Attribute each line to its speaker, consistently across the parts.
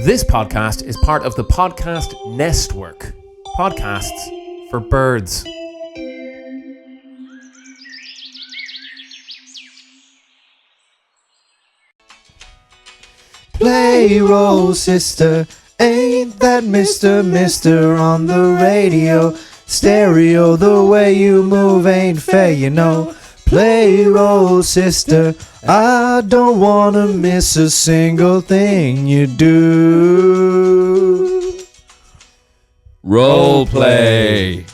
Speaker 1: This podcast is part of the Podcast Nestwork. Podcasts for birds.
Speaker 2: Play roll, sister. Ain't that Mr. on the radio? Stereo, the way you move ain't fair, you know. Play roll, sister. I don't wanna miss a single thing you do.
Speaker 1: Role play.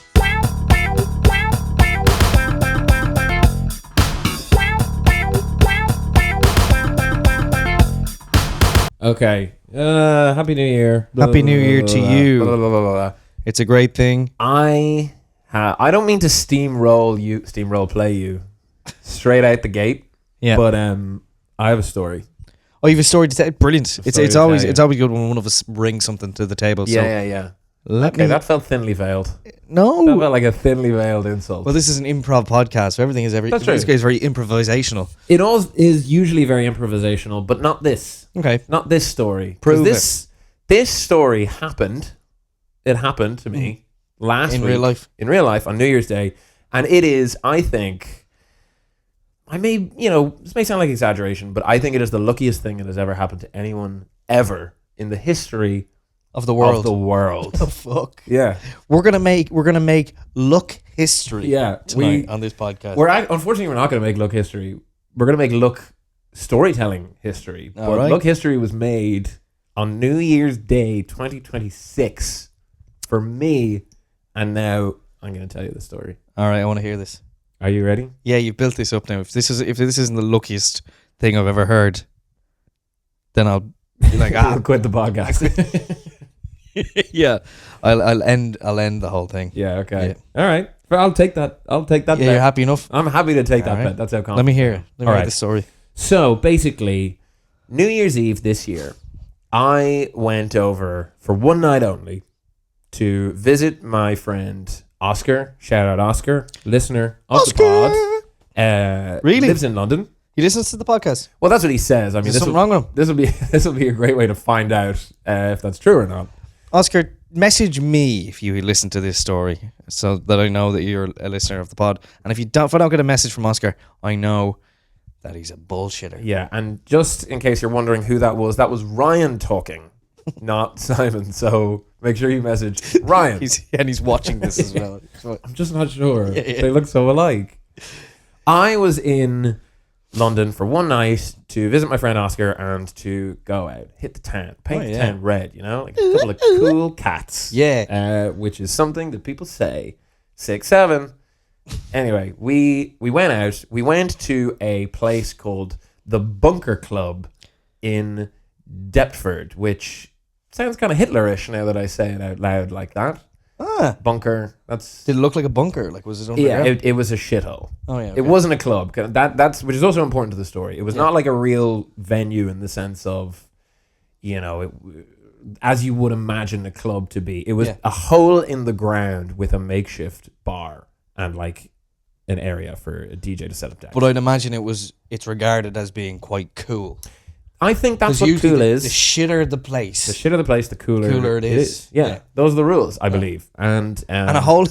Speaker 1: Okay. Happy New Year.
Speaker 2: Happy New Year to you. It's a great thing.
Speaker 1: I don't mean to steamroll play you straight out the gate.
Speaker 2: Yeah.
Speaker 1: But I have a story.
Speaker 2: Oh, you have a story to tell? Brilliant. It's always
Speaker 1: tell you.
Speaker 2: good when one of us brings something to the table.
Speaker 1: Yeah. Okay, that felt thinly veiled.
Speaker 2: No.
Speaker 1: That felt like a thinly veiled insult.
Speaker 2: Well, this is an improv podcast, so everything is
Speaker 1: That's true.
Speaker 2: This guy is very improvisational.
Speaker 1: It all is usually very improvisational, but not this.
Speaker 2: Okay.
Speaker 1: Not this story.
Speaker 2: Prove
Speaker 1: this story happened. It happened to me last week.
Speaker 2: In real life?
Speaker 1: In real life, on New Year's Day. And it is, I think... this may sound like exaggeration, but I think it is the luckiest thing that has ever happened to anyone ever in the history
Speaker 2: Of the world.
Speaker 1: Oh,
Speaker 2: fuck.
Speaker 1: Yeah.
Speaker 2: We're gonna make luck history.
Speaker 1: Yeah,
Speaker 2: tonight on this podcast.
Speaker 1: Unfortunately, we're not going to make luck history. We're going to make luck storytelling history.
Speaker 2: All
Speaker 1: But
Speaker 2: right.
Speaker 1: luck history was made on New Year's Day 2026 for me, and now I'm going to tell you the story.
Speaker 2: All right, I want to hear this.
Speaker 1: Are you ready?
Speaker 2: Yeah, you've built this up now. If this isn't the luckiest thing I've ever heard, then I'll be like,
Speaker 1: I'll quit the podcast.
Speaker 2: yeah, I'll end the whole thing.
Speaker 1: Yeah. Okay.
Speaker 2: Yeah.
Speaker 1: All right. I'll take that.
Speaker 2: Yeah,
Speaker 1: bet.
Speaker 2: you're happy enough.
Speaker 1: I'm happy to take that
Speaker 2: All right.
Speaker 1: bet. That's how confident.
Speaker 2: Let me hear it. Let me
Speaker 1: All
Speaker 2: hear
Speaker 1: right.
Speaker 2: the story.
Speaker 1: So basically, New Year's Eve this year, I went over for one night only to visit my friend Oscar. Shout out Oscar, listener of the pod.
Speaker 2: Really?
Speaker 1: Lives in London.
Speaker 2: He listens to the podcast.
Speaker 1: Well, that's what he says. I mean,
Speaker 2: Is there something wrong with him?
Speaker 1: this will be a great way to find out if that's true or not.
Speaker 2: Oscar, message me if you listen to this story so that I know that you're a listener of the pod. And if I don't get a message from Oscar, I know that he's a bullshitter.
Speaker 1: Yeah, and just in case you're wondering who that was Ryan talking, not Simon. So make sure you message Ryan.
Speaker 2: He's watching this as well.
Speaker 1: I'm just not sure.
Speaker 2: Yeah.
Speaker 1: They look so alike. I was in London for one night to visit my friend Oscar and to go out, hit the town, paint the town red, like a couple of cool cats.
Speaker 2: Yeah.
Speaker 1: Which is something that people say. 6'7". Anyway, we went out. We went to a place called the Bunker Club in Deptford, which sounds kind of Hitlerish now that I say it out loud like that. Bunker. That's.
Speaker 2: Did it look like a bunker? Like, was it
Speaker 1: Yeah,
Speaker 2: underground?
Speaker 1: it was a shithole.
Speaker 2: Oh yeah. Okay.
Speaker 1: It wasn't a club. That's which is also important to the story. It was not like a real venue in the sense of, as you would imagine a club to be. It was a hole in the ground with a makeshift bar and like an area for a DJ to set up decks.
Speaker 2: But I'd imagine it's regarded as being quite cool.
Speaker 1: I think that's
Speaker 2: 'Cause
Speaker 1: what
Speaker 2: usually
Speaker 1: cool is.
Speaker 2: The shitter the place.
Speaker 1: The shitter the place, the cooler
Speaker 2: it is.
Speaker 1: Yeah,
Speaker 2: Yeah.
Speaker 1: those are the rules, I believe. And
Speaker 2: And a hole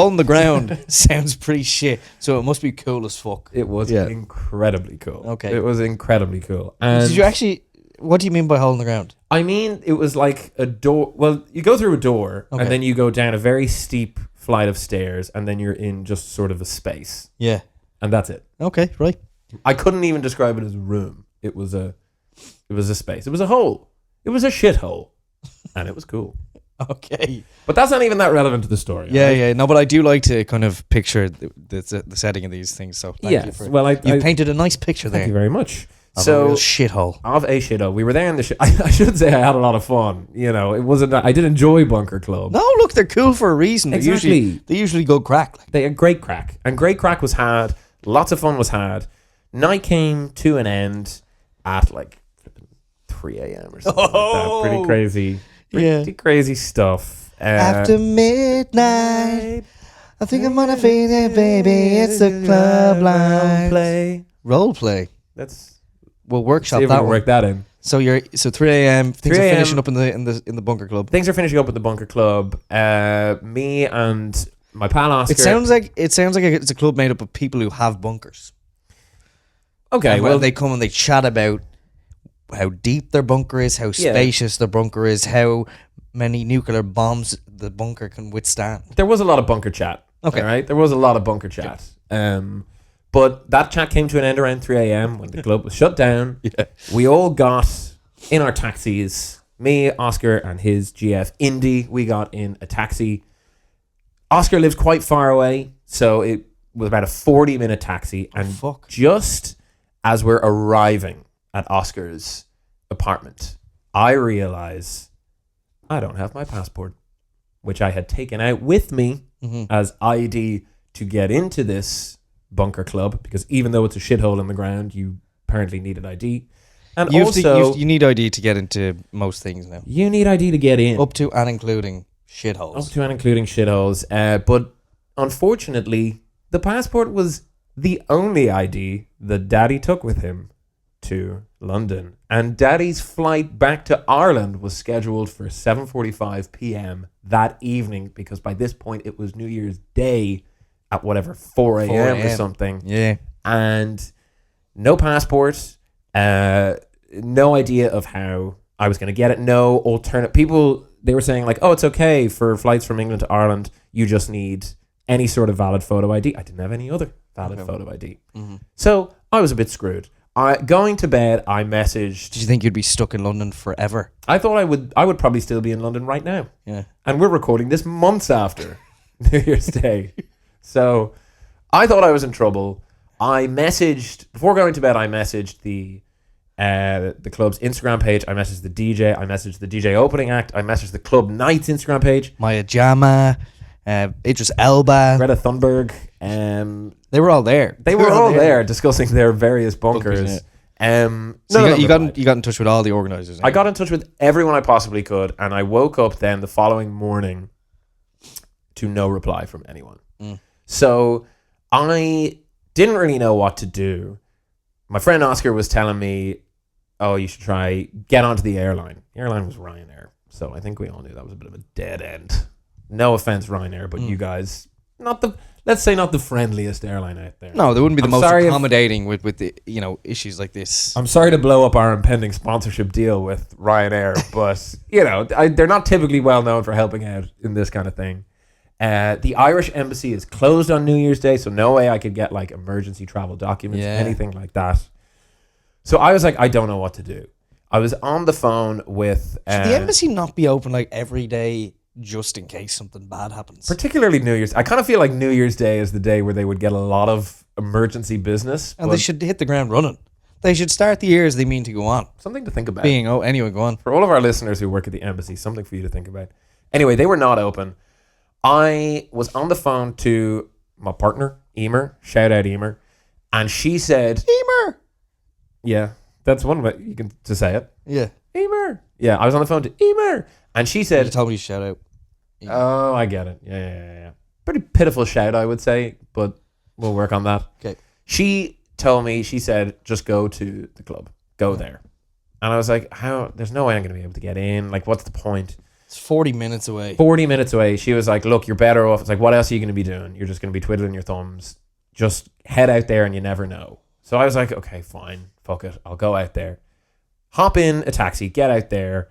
Speaker 2: in the ground sounds pretty shit. So it must be cool as fuck.
Speaker 1: it was incredibly cool.
Speaker 2: Okay.
Speaker 1: It was incredibly cool. And
Speaker 2: Did you actually? What do you mean by hole in the ground?
Speaker 1: I mean, it was like a door. Well, you go through a door
Speaker 2: Okay.
Speaker 1: and then you go down a very steep flight of stairs and then you're in just sort of a space.
Speaker 2: Yeah.
Speaker 1: And that's it.
Speaker 2: Okay. Right.
Speaker 1: I couldn't even describe it as a room. It was a space. It was a hole. It was a shithole. And it was cool.
Speaker 2: Okay.
Speaker 1: But that's not even that relevant to the story.
Speaker 2: Yeah.
Speaker 1: right?
Speaker 2: Yeah. No, but I do like to kind of picture the setting of these things. So thank you
Speaker 1: Yes.
Speaker 2: for,
Speaker 1: Well,
Speaker 2: you painted a nice picture
Speaker 1: thank you
Speaker 2: there
Speaker 1: very much.
Speaker 2: of a
Speaker 1: So
Speaker 2: real shithole.
Speaker 1: of a shithole. We were there in the I should say I had a lot of fun. It wasn't. I did enjoy Bunker Club.
Speaker 2: No, look, they're cool for a reason.
Speaker 1: Exactly.
Speaker 2: They usually go crack. Like.
Speaker 1: They had great crack. And great crack was had. Lots of fun was had. Night came to an end at like 3 a.m. or something like that. Pretty crazy. Pretty crazy stuff.
Speaker 2: After midnight, I think I'm gonna fade it, baby. It's the club line.
Speaker 1: Play.
Speaker 2: Role play.
Speaker 1: Let's
Speaker 2: We'll
Speaker 1: see
Speaker 2: workshop
Speaker 1: if we
Speaker 2: that
Speaker 1: can
Speaker 2: one.
Speaker 1: work that in.
Speaker 2: So 3 a.m. Things
Speaker 1: 3
Speaker 2: are
Speaker 1: a.m.
Speaker 2: finishing up in the bunker club.
Speaker 1: Things are finishing up at the bunker club. Me and my pal Oscar.
Speaker 2: It sounds like it's a club made up of people who have bunkers.
Speaker 1: Okay,
Speaker 2: And
Speaker 1: well,
Speaker 2: they come and they chat about how deep their bunker is, how spacious their bunker is, how many nuclear bombs the bunker can withstand.
Speaker 1: there was a lot of bunker chat.
Speaker 2: Okay.
Speaker 1: All right, there was a lot of bunker chat. But that chat came to an end around 3 a.m. when the club was shut down.
Speaker 2: Yeah.
Speaker 1: We all got in our taxis. Me, Oscar, and his GF Indy. We got in a taxi. Oscar lives quite far away, so it was about a 40-minute taxi. And just as we're arriving at Oscar's apartment, I realize I don't have my passport, which I had taken out with me as ID to get into this bunker club, because even though it's a shithole in the ground, you apparently needed ID. And
Speaker 2: you need ID to get into most things now.
Speaker 1: You need ID to get in.
Speaker 2: Up to and including shitholes.
Speaker 1: Up to and including shitholes. But unfortunately, the passport was the only ID that Daddy took with him to London. And Daddy's flight back to Ireland was scheduled for 7:45 p.m. that evening, because by this point it was New Year's Day at whatever 4 a.m. or something.
Speaker 2: Yeah.
Speaker 1: And no passport, no idea of how I was going to get it. No alternate. People, they were saying like, oh, it's okay for flights from England to Ireland. You just need any sort of valid photo ID. I didn't have any other valid photo ID. So I was a bit screwed. Going to bed, I messaged.
Speaker 2: Did you think you'd be stuck in London forever?
Speaker 1: I thought I would probably still be in London right now.
Speaker 2: Yeah.
Speaker 1: And we're recording this months after New Year's Day. So I thought I was in trouble. I messaged, before going to bed, I messaged the club's Instagram page. I messaged the DJ. I messaged the DJ opening act. I messaged the club night's Instagram page.
Speaker 2: Maya Jama, Idris Elba.
Speaker 1: Greta Thunberg.
Speaker 2: They were all there.
Speaker 1: They were all there discussing their various bunkers.
Speaker 2: So you got in touch with all the organisers.
Speaker 1: I got in touch with everyone I possibly could, and I woke up then the following morning to no reply from anyone. So I didn't really know what to do. My friend Oscar was telling me, oh, you should try get onto the airline. The airline was Ryanair, so I think we all knew that was a bit of a dead end. No offense, Ryanair, but you guys, let's say not the friendliest airline out there.
Speaker 2: No, they wouldn't be the most accommodating with the issues like this.
Speaker 1: I'm sorry to blow up our impending sponsorship deal with Ryanair, but they're not typically well known for helping out in this kind of thing. The Irish embassy is closed on New Year's Day, so no way I could get like emergency travel documents, anything like that. So I was like, I don't know what to do. I was on the phone with...
Speaker 2: Should the embassy not be open like every day just in case something bad happens?
Speaker 1: Particularly New Year's. I kind of feel like New Year's Day is the day where they would get a lot of emergency business.
Speaker 2: And they should hit the ground running. They should start the year as they mean to go on.
Speaker 1: Something to think about.
Speaker 2: Anyway, go on.
Speaker 1: For all of our listeners who work at the embassy, something for you to think about. Anyway, they were not open. I was on the phone to my partner, Emer. Shout out Emer. And she said...
Speaker 2: Emer!
Speaker 1: Yeah, that's one way you can to say it.
Speaker 2: Yeah.
Speaker 1: Emer. Yeah, I was on the phone to Emer. And she said...
Speaker 2: You told me to shout out.
Speaker 1: Emer. Oh, I get it. Yeah. Pretty pitiful shout, I would say. But we'll work on that.
Speaker 2: Okay.
Speaker 1: She told me, she said, just go to the club. Go there. And I was like, how? There's no way I'm going to be able to get in. Like, what's the point?
Speaker 2: It's 40 minutes away.
Speaker 1: 40 minutes away. She was like, look, you're better off. It's like, what else are you going to be doing? You're just going to be twiddling your thumbs. Just head out there and you never know. So I was like, okay, fine. Fuck it. I'll go out there. Hop in a taxi. Get out there.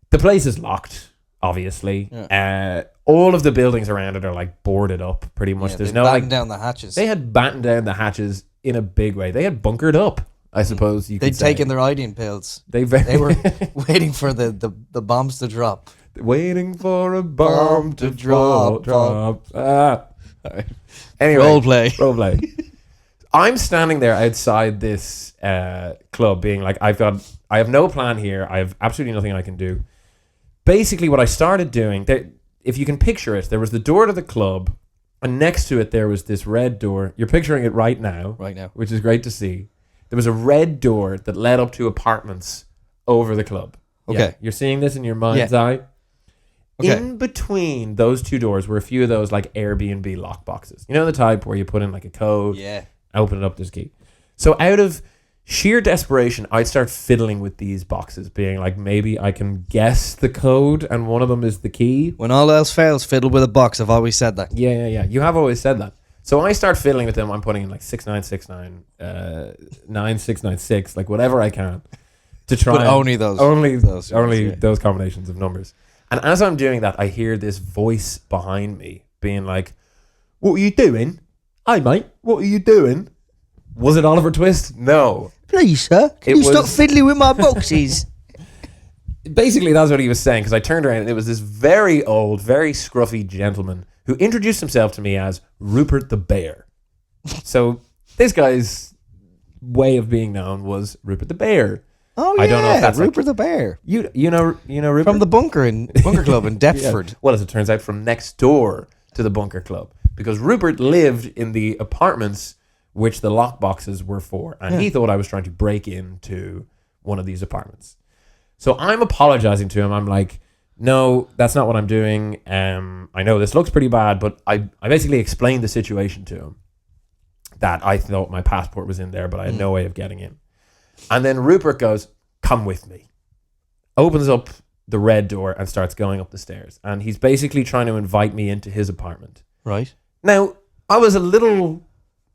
Speaker 1: The place is locked, obviously. Yeah. All of the buildings around it are like boarded up pretty much. There's no
Speaker 2: battened down the hatches.
Speaker 1: They had battened down the hatches in a big way. They had bunkered up, I suppose you could say.
Speaker 2: They'd taken their iodine pills. They were waiting for the bombs to drop.
Speaker 1: Waiting for a bomb to drop. Anyway,
Speaker 2: role play.
Speaker 1: I'm standing there outside this club being like, I have no plan here. I have absolutely nothing I can do. Basically, what I started doing, if you can picture it, there was the door to the club, and next to it there was this red door. You're picturing it right now, which is great to see. There was a red door that led up to apartments over the club.
Speaker 2: Okay.
Speaker 1: Yeah, you're seeing this in your mind's eye. Okay. In between those two doors were a few of those like Airbnb lock boxes. You know the type where you put in like a code, open it up, there's a key. So out of sheer desperation, I'd start fiddling with these boxes, being like, maybe I can guess the code and one of them is the key.
Speaker 2: When all else fails, fiddle with a box. I've always said that.
Speaker 1: Yeah. You have always said that. So I start fiddling with them. I'm putting in like 6969, 9696, like whatever I can to try.
Speaker 2: But only those.
Speaker 1: Those combinations of numbers. And as I'm doing that, I hear this voice behind me being like, "What are you doing? Hey, mate, what are you doing?" Was it Oliver Twist? No.
Speaker 2: Please, sir, can you stop fiddling with my boxes?
Speaker 1: Basically, that's what he was saying, because I turned around and it was this very old, very scruffy gentleman who introduced himself to me as Rupert the Bear. So this guy's way of being known was Rupert the Bear.
Speaker 2: Oh, yeah.
Speaker 1: I don't know if that's
Speaker 2: Rupert the Bear.
Speaker 1: You know Rupert?
Speaker 2: From the Bunker Club in Deptford.
Speaker 1: Yeah. Well, as it turns out, from next door to the Bunker Club. Because Rupert lived in the apartments which the lockboxes were for. And he thought I was trying to break into one of these apartments. So I'm apologizing to him. I'm like, no, that's not what I'm doing. I know this looks pretty bad, but I basically explained the situation to him. That I thought my passport was in there, but I had no way of getting in. And then Rupert goes, "Come with me." Opens up the red door and starts going up the stairs. And he's basically trying to invite me into his apartment.
Speaker 2: Right.
Speaker 1: Now, I was a little,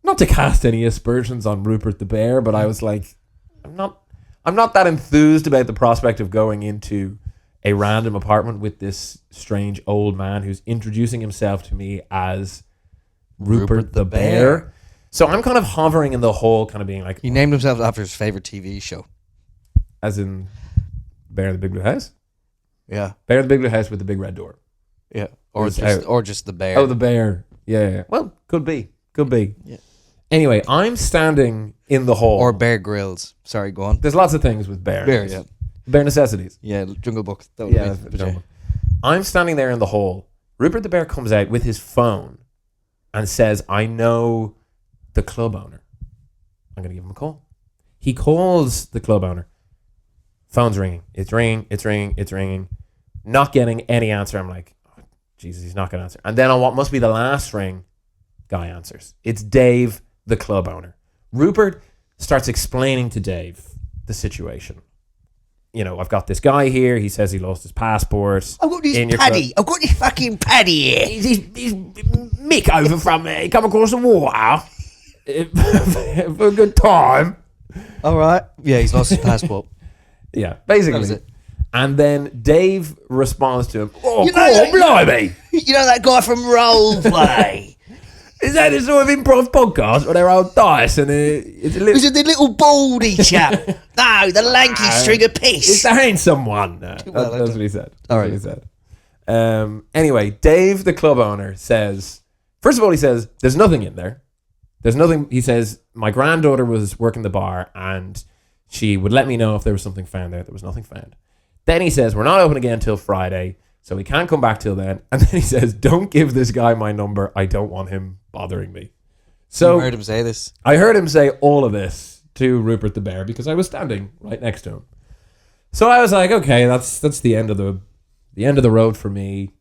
Speaker 1: not to cast any aspersions on Rupert the Bear, but I was like, I'm not that enthused about the prospect of going into a random apartment with this strange old man who's introducing himself to me as Rupert the Bear. So I'm kind of hovering in the hole, kind of being like...
Speaker 2: He named himself after his favorite TV show.
Speaker 1: As in Bear in the Big Blue House?
Speaker 2: Yeah.
Speaker 1: Bear in the Big Blue House with the big red door.
Speaker 2: Yeah. Or just the bear.
Speaker 1: Oh, the bear. Yeah. Well, could be. Yeah. Anyway, I'm standing in the hall.
Speaker 2: Or Bear Grylls. Sorry, go on.
Speaker 1: There's lots of things with bear.
Speaker 2: Bear, yeah.
Speaker 1: Bare necessities.
Speaker 2: Yeah, Jungle Book.
Speaker 1: I'm standing there in the hall. Rupert the Bear comes out with his phone and says, "I know the club owner. I'm going to give him a call." He calls the club owner. Phone's ringing. It's ringing. Not getting any answer. I'm like, oh, Jesus, he's not going to answer. And then on what must be the last ring, guy answers. It's Dave, the club owner. Rupert starts explaining to Dave the situation. You know, I've got this guy here. He says he lost his passport.
Speaker 2: I've got this paddy. I've got this fucking paddy here.
Speaker 1: He's Mick over from he come across the water for a good time.
Speaker 2: All right. Yeah, he's lost his passport.
Speaker 1: Yeah, basically.
Speaker 2: That was it.
Speaker 1: And then Dave responds to him, "Oh,
Speaker 2: You know
Speaker 1: blimey.
Speaker 2: You know that guy from Roleplay?
Speaker 1: Is that a sort of improv podcast where they're all dice and it's a little...
Speaker 2: Is it the little baldy chap? No, the lanky string of piss.
Speaker 1: It's the handsome one." That's what he said.
Speaker 2: All right.
Speaker 1: That's what he said. Anyway, Dave, the club owner, says... First of all, he says, there's nothing in there. There's nothing... He says, my granddaughter was working the bar and she would let me know if there was something found there. There was nothing found. Then he says, we're not open again until Friday, so we can't come back till then. And then he says, don't give this guy my number. I don't want him bothering me. So
Speaker 2: You heard him say this?
Speaker 1: I heard him say all of this to Rupert the Bear because I was standing right next to him. So I was like, okay, that's the end of the road for me.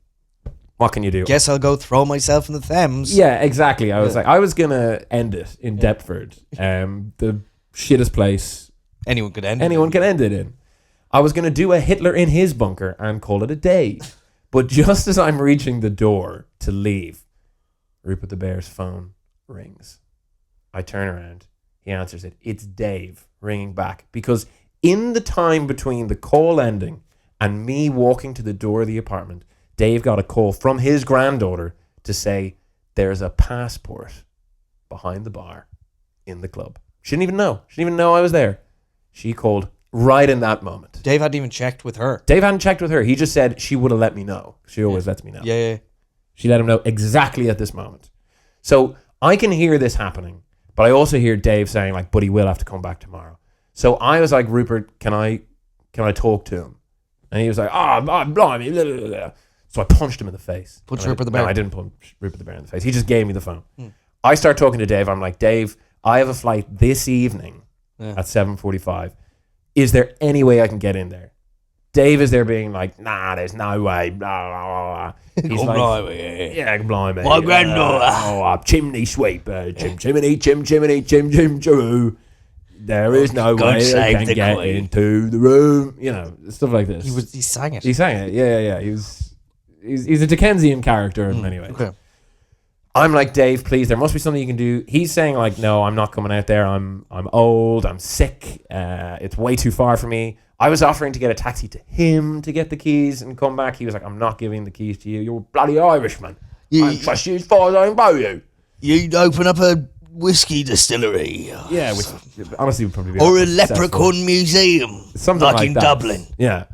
Speaker 1: What can you do?
Speaker 2: Guess I'll go throw myself in the Thames.
Speaker 1: Yeah, exactly. I was like, I was gonna end it in Deptford, the shittest place
Speaker 2: Anyone could end
Speaker 1: it in. I was gonna do a Hitler in his bunker and call it a day. But just as I'm reaching the door to leave, Rupert the Bear's phone rings. I turn around. He answers it. It's Dave ringing back. Because in the time between the call ending and me walking to the door of the apartment, Dave got a call from his granddaughter to say there's a passport behind the bar in the club. She didn't even know. She didn't even know I was there. She called right in that moment.
Speaker 2: Dave hadn't even checked with her.
Speaker 1: Dave hadn't checked with her. He just said she would have let me know. She always lets me know.
Speaker 2: Yeah.
Speaker 1: She let him know exactly at this moment. So I can hear this happening, but I also hear Dave saying like, but he will have to come back tomorrow. So I was like, Rupert, can I talk to him? And he was like, blimey. Blah, blah, blah. So I punched him in the face.
Speaker 2: Rupert the Bear?
Speaker 1: No, I didn't punch Rupert the Bear in the face. He just gave me the phone. I start talking to Dave. I'm like, Dave, I have a flight this evening at 7:45. Is there any way I can get in there? Dave is there being like, nah, there's no way. Blah, blah, blah. He's like,
Speaker 2: blimey.
Speaker 1: Yeah, blimey.
Speaker 2: My granddaughter.
Speaker 1: Chimney sweep. Chim, chimney, chim, chimney, chim, chim, choo. there is no
Speaker 3: God
Speaker 1: way I
Speaker 3: save
Speaker 1: can
Speaker 3: the
Speaker 1: get
Speaker 3: Queen.
Speaker 1: into the room. You know, stuff like this.
Speaker 3: He sang it.
Speaker 1: He sang it. Yeah. He's a Dickensian character in many ways.
Speaker 3: Okay.
Speaker 1: I'm like, Dave, please, there must be something you can do. He's saying like, no, I'm not coming out there. I'm old. I'm sick. It's way too far for me. I was offering to get a taxi to him to get the keys and come back. He was like, I'm not giving the keys to you. You're a bloody Irishman. I don't trust you as far as I can know you.
Speaker 3: You'd open up a whiskey distillery.
Speaker 1: Yeah, which honestly would probably be
Speaker 3: Or a
Speaker 1: successful.
Speaker 3: leprechaun museum.
Speaker 1: Something like
Speaker 3: in
Speaker 1: that.
Speaker 3: Dublin.
Speaker 1: Yeah.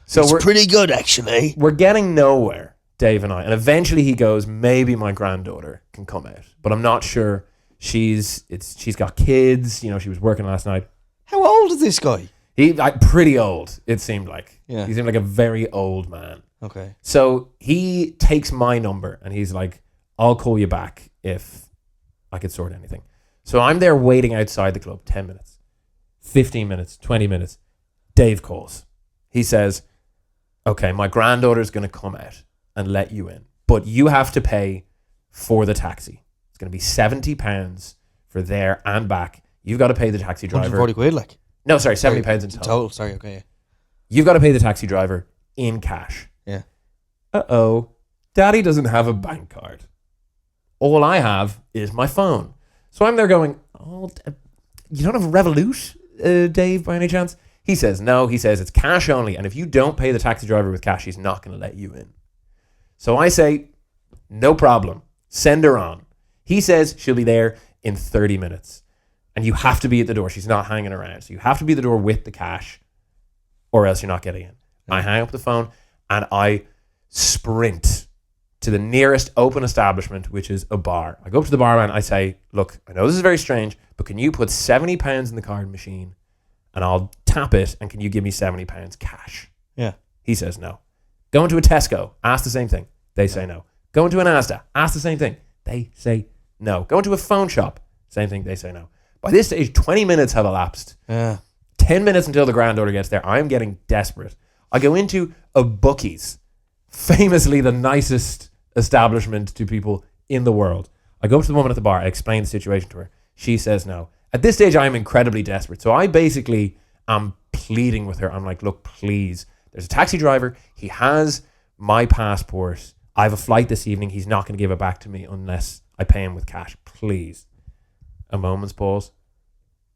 Speaker 1: So
Speaker 3: It's pretty good, actually.
Speaker 1: we're getting nowhere, Dave and I. And eventually he goes, maybe my granddaughter can come out. But I'm not sure. She's got kids. You know, she was working last night.
Speaker 3: How old is this guy?
Speaker 1: He pretty old, it seemed like.
Speaker 3: Yeah.
Speaker 1: He seemed like a very old man.
Speaker 3: Okay.
Speaker 1: So he takes my number and he's like, I'll call you back if I could sort anything. So I'm there waiting outside the club 10 minutes, 15 minutes, 20 minutes. Dave calls. He says, okay, my granddaughter's going to come out and let you in, but you have to pay for the taxi. It's going to be £70 for there and back. You've got to pay the taxi driver.
Speaker 3: 140 quid, like?
Speaker 1: No, sorry, £70 in total.
Speaker 3: Sorry, okay.
Speaker 1: You've got to pay the taxi driver in cash.
Speaker 3: Yeah.
Speaker 1: Uh-oh. Daddy doesn't have a bank card. All I have is my phone. So I'm there going, you don't have a Revolut, Dave, by any chance? He says, no. He says it's cash only. And if you don't pay the taxi driver with cash, he's not going to let you in. So I say, no problem. Send her on. He says she'll be there in 30 minutes. And you have to be at the door. She's not hanging around. So you have to be at the door with the cash or else you're not getting in. I hang up the phone and I sprint to the nearest open establishment, which is a bar. I go up to the barman. I say, look, I know this is very strange, but can you put £70 in the card machine and I'll tap it and can you give me £70 cash?
Speaker 3: Yeah.
Speaker 1: He says no. Go into a Tesco, ask the same thing. They say no. Go into an Asda, ask the same thing. They say no. Go into a phone shop, same thing. They say no. By this stage, 20 minutes have elapsed.
Speaker 3: Yeah.
Speaker 1: 10 minutes until the granddaughter gets there. I'm getting desperate. I go into a Bookies, famously the nicest establishment to people in the world. I go up to the woman at the bar. I explain the situation to her. She says no. At this stage, I'm incredibly desperate. So I basically am pleading with her. I'm like, look, please. There's a taxi driver. He has my passport. I have a flight this evening. He's not going to give it back to me unless I pay him with cash. Please. A moment's pause.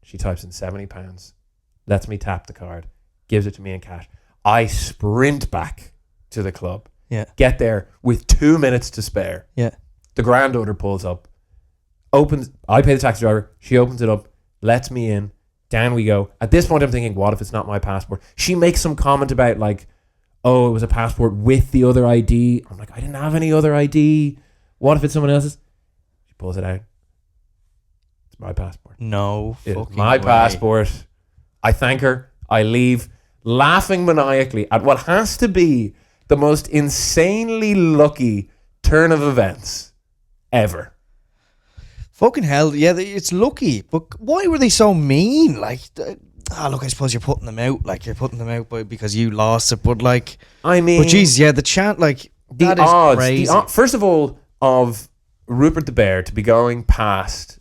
Speaker 1: She types in £70, lets me tap the card, gives it to me in cash. I sprint back to the club.
Speaker 3: Yeah.
Speaker 1: Get there with 2 minutes to spare.
Speaker 3: Yeah.
Speaker 1: The granddaughter pulls up, opens. I pay the taxi driver. She opens it up, lets me in. Down we go. At this point, I'm thinking, what if it's not my passport? She makes some comment about like, oh, it was a passport with the other ID. I'm like, I didn't have any other ID. What if it's someone else's? She pulls it out. It's my passport.
Speaker 3: No
Speaker 1: It's
Speaker 3: fucking
Speaker 1: my
Speaker 3: way.
Speaker 1: passport. I thank her. I leave laughing maniacally at what has to be the most insanely lucky turn of events ever.
Speaker 3: Fucking hell, yeah, it's lucky. But why were they so mean? Like, look, I suppose you're putting them out. Like, you're putting them out because you lost it. But, like,
Speaker 1: I mean...
Speaker 3: But, geez, yeah, the chant, like,
Speaker 1: the
Speaker 3: that
Speaker 1: odds,
Speaker 3: is crazy.
Speaker 1: First of all, of Rupert the Bear to be going past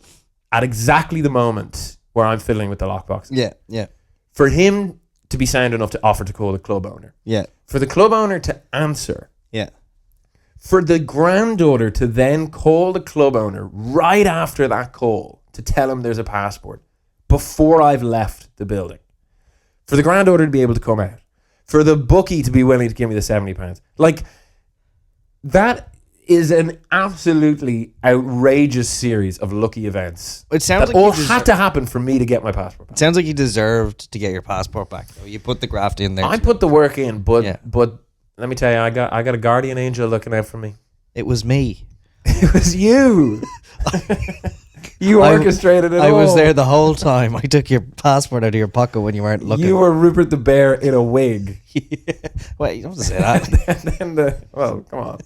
Speaker 1: at exactly the moment where I'm fiddling with the lockbox.
Speaker 3: Yeah, yeah,
Speaker 1: For him to be sound enough to offer to call the club owner.
Speaker 3: yeah,
Speaker 1: For the club owner to answer.
Speaker 3: yeah.
Speaker 1: For the granddaughter to then call the club owner right after that call to tell him there's a passport before I've left the building. For the granddaughter to be able to come out. For the bookie to be willing to give me the £70. Like, that is an absolutely outrageous series of lucky events.
Speaker 3: It sounds
Speaker 1: that
Speaker 3: like
Speaker 1: all had to happen for me to get my passport back.
Speaker 3: It sounds like you deserved to get your passport back, though. You put the graft in there.
Speaker 1: I put the work in, but
Speaker 3: Yeah.
Speaker 1: but let me tell you, I got a guardian angel looking out for me.
Speaker 3: It was me.
Speaker 1: It was you. You orchestrated it all.
Speaker 3: I was there the whole time. I took your passport out of your pocket when you weren't looking.
Speaker 1: You were Rupert the Bear in a wig.
Speaker 3: Wait, you don't have to say that.
Speaker 1: And then well, come on.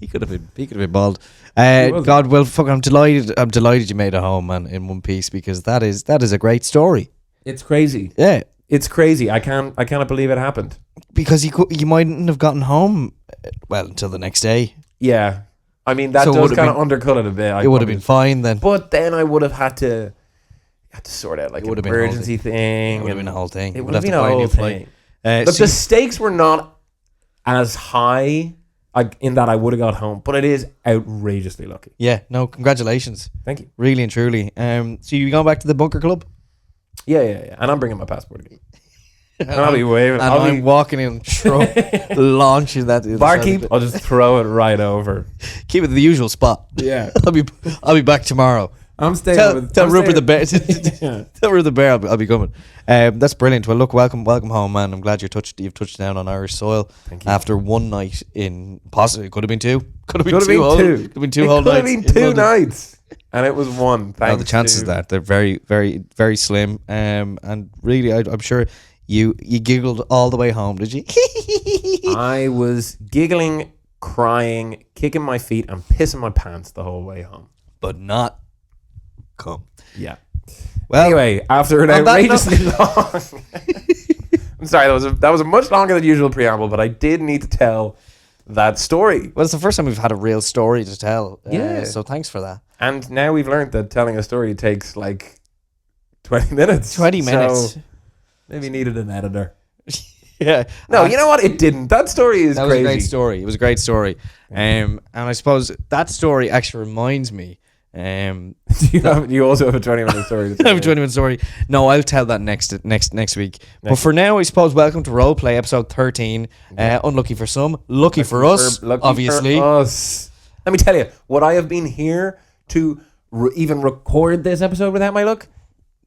Speaker 3: He could have been bald.
Speaker 1: wasn't.
Speaker 3: God, well, fuck. I'm delighted you made it home, man, in one piece, because that is a great story.
Speaker 1: It's crazy.
Speaker 3: Yeah,
Speaker 1: It's crazy. I cannot believe it happened.
Speaker 3: because you mightn't have gotten home, well, until the next day.
Speaker 1: Yeah. I mean, that
Speaker 3: So it
Speaker 1: does
Speaker 3: would've
Speaker 1: kind of
Speaker 3: been-
Speaker 1: undercut it a bit.
Speaker 3: It would have been fine then.
Speaker 1: But then I would have had to... had to sort out like
Speaker 3: It
Speaker 1: an
Speaker 3: would've been a whole
Speaker 1: emergency thing.
Speaker 3: It would have been a whole thing.
Speaker 1: It
Speaker 3: We'd
Speaker 1: would have
Speaker 3: have
Speaker 1: been
Speaker 3: to
Speaker 1: a
Speaker 3: buy
Speaker 1: whole
Speaker 3: new flight.
Speaker 1: thing. But the stakes were not as high in that I would have got home, but it is outrageously lucky.
Speaker 3: Yeah, no, congratulations.
Speaker 1: Thank you.
Speaker 3: Really and truly. So you going back to the bunker club?
Speaker 1: Yeah. And I'm bringing my passport again. And I'll be waving.
Speaker 3: And I'm walking in, launching that. to the side of
Speaker 1: barkeep.
Speaker 3: it.
Speaker 1: I'll just throw it right over.
Speaker 3: Keep it the usual spot.
Speaker 1: Yeah.
Speaker 3: I'll be back tomorrow.
Speaker 1: I'm staying.
Speaker 3: Tell Rupert the bear.
Speaker 1: Yeah.
Speaker 3: Tell Rupert the bear I'll be coming. That's brilliant. Well, look, welcome home, man. I'm glad you've touched down on Irish soil.
Speaker 1: Thank you.
Speaker 3: After one night in possibly it could have been two. Could have been
Speaker 1: Could have been two.
Speaker 3: Could have been two whole nights.
Speaker 1: Could have been two nights, and it was one.
Speaker 3: No, the chances that they're very, very, very slim. And really, I'm sure you giggled all the way home. Did you?
Speaker 1: I was giggling, crying, kicking my feet, and pissing my pants the whole way home.
Speaker 3: But not come.
Speaker 1: Yeah.
Speaker 3: Well,
Speaker 1: Anyway, after an
Speaker 3: on that
Speaker 1: outrageously long, I'm sorry, that was a much longer than usual preamble, but I did need to tell that story.
Speaker 3: well, it's the first time we've had a real story to tell.
Speaker 1: Yeah.
Speaker 3: So thanks for that.
Speaker 1: And now we've learned that telling a story takes like 20 minutes.
Speaker 3: 20 minutes.
Speaker 1: So maybe needed an editor.
Speaker 3: Yeah.
Speaker 1: No, you know what? It didn't. That story is
Speaker 3: That was
Speaker 1: crazy.
Speaker 3: a great story. It was a great story. And I suppose that story actually reminds me.
Speaker 1: You also have a 20-minute story. To
Speaker 3: I have a
Speaker 1: tell.
Speaker 3: 20-minute story. No, I'll tell that next week. But for now, I suppose welcome to Roleplay episode 13. Unlucky for some, lucky for us,
Speaker 1: Lucky
Speaker 3: obviously.
Speaker 1: for us. Let me tell you, would I have been here to even record this episode without my luck?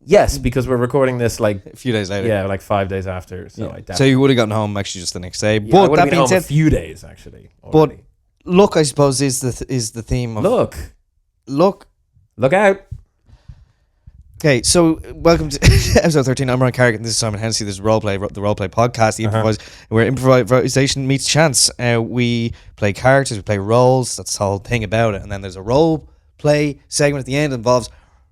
Speaker 1: Yes, because we're recording this like
Speaker 3: A few days later.
Speaker 1: like 5 days after. So I
Speaker 3: So you would have gotten home actually just the next day.
Speaker 1: I
Speaker 3: But
Speaker 1: would
Speaker 3: that
Speaker 1: have been
Speaker 3: being
Speaker 1: home a
Speaker 3: said,
Speaker 1: few days actually.
Speaker 3: but
Speaker 1: already.
Speaker 3: look, I suppose is the theme of
Speaker 1: Look out.
Speaker 3: Okay, so welcome to episode 13. I'm Ryan Carrigan. This is Simon Hennessy. This is the Roleplay podcast, where improvisation meets chance. We play characters, we play roles. That's the whole thing about it. And then there's a role play segment at the end that involves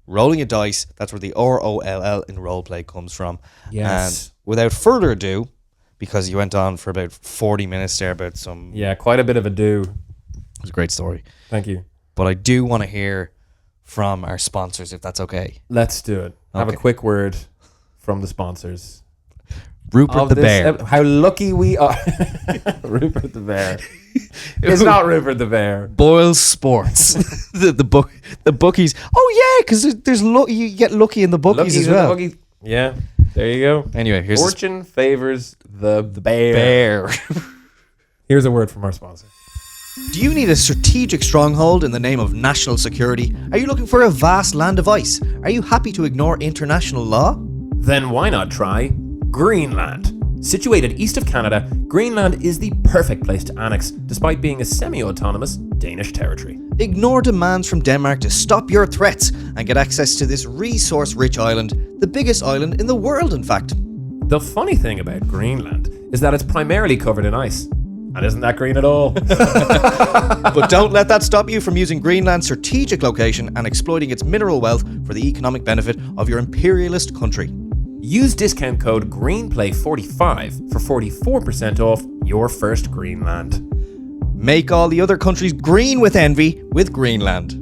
Speaker 3: rolling a dice. That's where the ROLL in roleplay comes from.
Speaker 1: Yes.
Speaker 3: And without further ado, because you went on for about 40 minutes there about some...
Speaker 1: Yeah, quite a bit of a do.
Speaker 3: It was a great story.
Speaker 1: Thank you.
Speaker 3: But I do want to hear from our sponsors, if that's okay.
Speaker 1: Let's do it. Have a
Speaker 3: Okay.
Speaker 1: quick word from the sponsors.
Speaker 3: Rupert
Speaker 1: Of
Speaker 3: the
Speaker 1: this
Speaker 3: Bear.
Speaker 1: how lucky we are. Rupert the Bear. It's not Rupert the Bear.
Speaker 3: Boyle Sports. the bookies. Oh yeah, because there's you get lucky in the bookies as well.
Speaker 1: Yeah, there you go.
Speaker 3: Anyway, here's
Speaker 1: Fortune favors the bear.
Speaker 3: bear.
Speaker 1: Here's a word from our sponsor.
Speaker 3: Do you need a strategic stronghold in the name of national security? Are you looking for a vast land of ice? Are you happy to ignore international law?
Speaker 1: Then why not try Greenland? Situated east of Canada, Greenland is the perfect place to annex, despite being a semi-autonomous Danish territory.
Speaker 3: Ignore demands from Denmark to stop your threats and get access to this resource-rich island, the biggest island in the world, in fact.
Speaker 1: The funny thing about Greenland is that it's primarily covered in ice. And isn't that green at all?
Speaker 3: But don't let that stop you from using Greenland's strategic location and exploiting its mineral wealth for the economic benefit of your imperialist country.
Speaker 1: Use discount code GREENPLAY45 for 44% off your first Greenland.
Speaker 3: Make all the other countries green with envy with Greenland.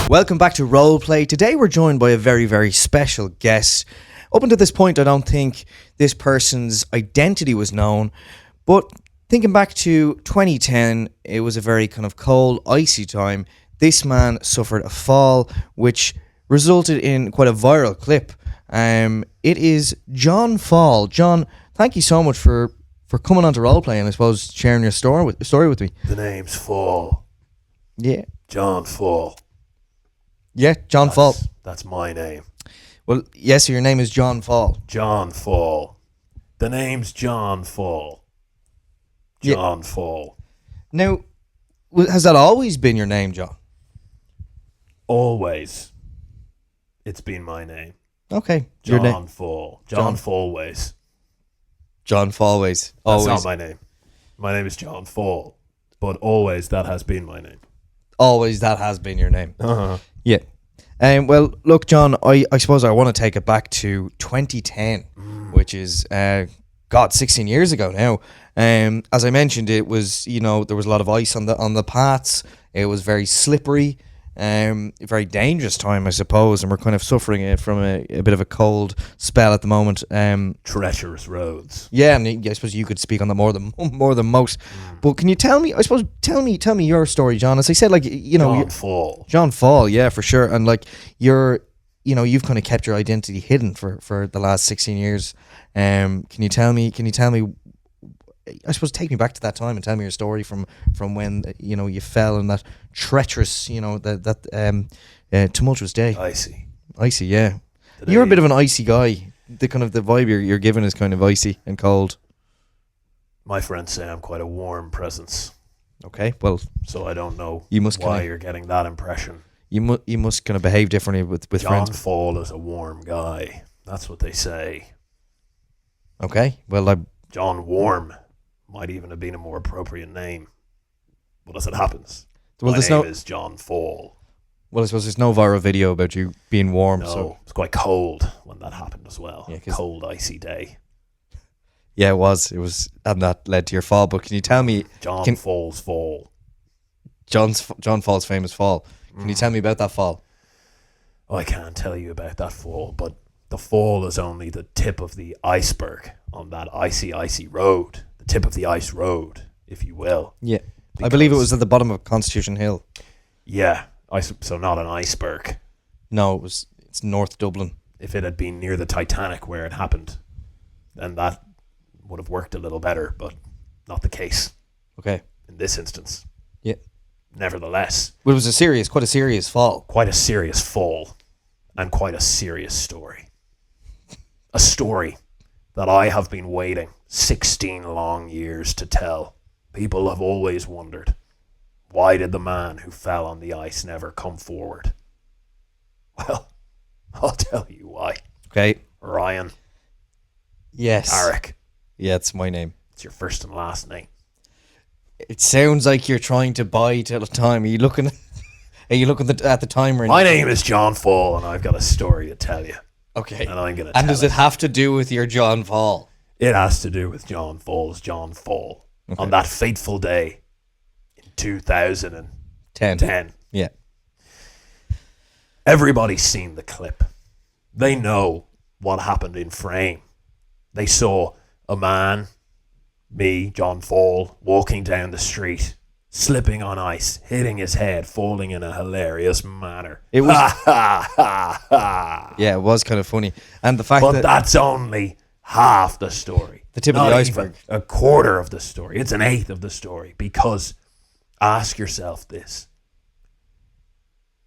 Speaker 3: Welcome back to Roleplay. Today we're joined by a very, very special guest. Up until this point, I don't think this person's identity was known, but thinking back to 2010, it was a very kind of cold, icy time. This man suffered a fall, which resulted in quite a viral clip. It is John Fall. John, thank you so much for coming on to Roleplay and I suppose sharing your story with me.
Speaker 1: The name's Fall.
Speaker 3: Yeah.
Speaker 1: John Fall.
Speaker 3: Yeah, John Fall.
Speaker 1: That's my name.
Speaker 3: Well, yes, your name is John Fall.
Speaker 1: John Fall. The name's John Fall.
Speaker 3: Yeah.
Speaker 1: John Fall.
Speaker 3: Now, has that always been your name, John?
Speaker 1: Always. It's been my name.
Speaker 3: Okay.
Speaker 1: John Fall.
Speaker 3: John
Speaker 1: Fallways.
Speaker 3: John Fallways.
Speaker 1: That's
Speaker 3: Always.
Speaker 1: not my name. My name is John Fall. But always that has been my name.
Speaker 3: Always that has been your name.
Speaker 1: Uh-huh.
Speaker 3: Yeah. Well, look, John, I suppose I want to take it back to 2010, which is God, 16 years ago now. As I mentioned, it was, there was a lot of ice on the paths. It was very slippery, a very dangerous time, I suppose, and we're kind of suffering from a bit of a cold spell at the moment.
Speaker 1: Treacherous roads.
Speaker 3: Yeah, and I suppose you could speak on that more than most. But can you tell me? I suppose tell me your story, John. As I said, like John Fall, yeah, for sure. And like you've kind of kept your identity hidden for the last 16 years. Can you tell me? I suppose take me back to that time and tell me your story from when you fell in that treacherous, tumultuous day. Icy, yeah.
Speaker 1: Today,
Speaker 3: You're a bit of an icy guy. The kind of the vibe you're giving is kind of icy and cold.
Speaker 1: my friends say I'm quite a warm presence,
Speaker 3: Okay, well,
Speaker 1: so I don't know
Speaker 3: you must
Speaker 1: why you're getting that impression.
Speaker 3: you must kind of behave differently with
Speaker 1: John
Speaker 3: friends.
Speaker 1: Fall is a warm guy. That's what they say.
Speaker 3: Okay, well,
Speaker 1: John Warm might even have been a more appropriate name. But as it happens, my name is John Fall.
Speaker 3: Well, I suppose there's no viral video about you being warm.
Speaker 1: No,
Speaker 3: So
Speaker 1: it was quite cold when that happened as well.
Speaker 3: Yeah, 'cause-
Speaker 1: Cold, icy day.
Speaker 3: yeah, it was, and that led to your fall. But can you tell me
Speaker 1: John Fall's fall.
Speaker 3: John Fall's famous fall? Can you tell me about that fall?
Speaker 1: I can't tell you about that fall, but the fall is only the tip of the iceberg on that icy, icy road. The tip of the ice road, if you will.
Speaker 3: Yeah, I believe it was at the bottom of Constitution Hill.
Speaker 1: Yeah, so not an iceberg.
Speaker 3: No, it's North Dublin.
Speaker 1: If it had been near the Titanic where it happened, then that would have worked a little better, but not the case
Speaker 3: Okay.
Speaker 1: in this instance.
Speaker 3: Yeah.
Speaker 1: Nevertheless,
Speaker 3: Well, it was quite a serious fall.
Speaker 1: quite a serious fall and quite a serious story. A story that I have been waiting 16 long years to tell. People have always wondered, why did the man who fell on the ice never come forward? Well, I'll tell you why.
Speaker 3: Okay.
Speaker 1: Ryan,
Speaker 3: Yes.
Speaker 1: Tarek,
Speaker 3: Yeah, it's my name.
Speaker 1: it's your first and last name.
Speaker 3: It sounds like you're trying to buy till a time. Are you looking? Are you looking at the timer?
Speaker 1: My name is John Fall, and I've got a story to tell you.
Speaker 3: Okay.
Speaker 1: And I'm going to
Speaker 3: And
Speaker 1: tell
Speaker 3: does it have to do with your John Fall?
Speaker 1: It has to do with John Fall's John Fall.
Speaker 3: Okay.
Speaker 1: On that fateful day in 2010.
Speaker 3: 10. Yeah.
Speaker 1: Everybody's seen the clip. They know what happened in frame. They saw a man, me, John Fall, walking down the street, slipping on ice, hitting his head, falling in a hilarious manner.
Speaker 3: It was-
Speaker 1: Ha ha ha ha.
Speaker 3: Yeah, it was kind of funny. And the fact
Speaker 1: But
Speaker 3: that
Speaker 1: that's only half the story.
Speaker 3: The tip of the
Speaker 1: Not
Speaker 3: iceberg.
Speaker 1: even a quarter of the story. It's an eighth of the story. Because ask yourself this.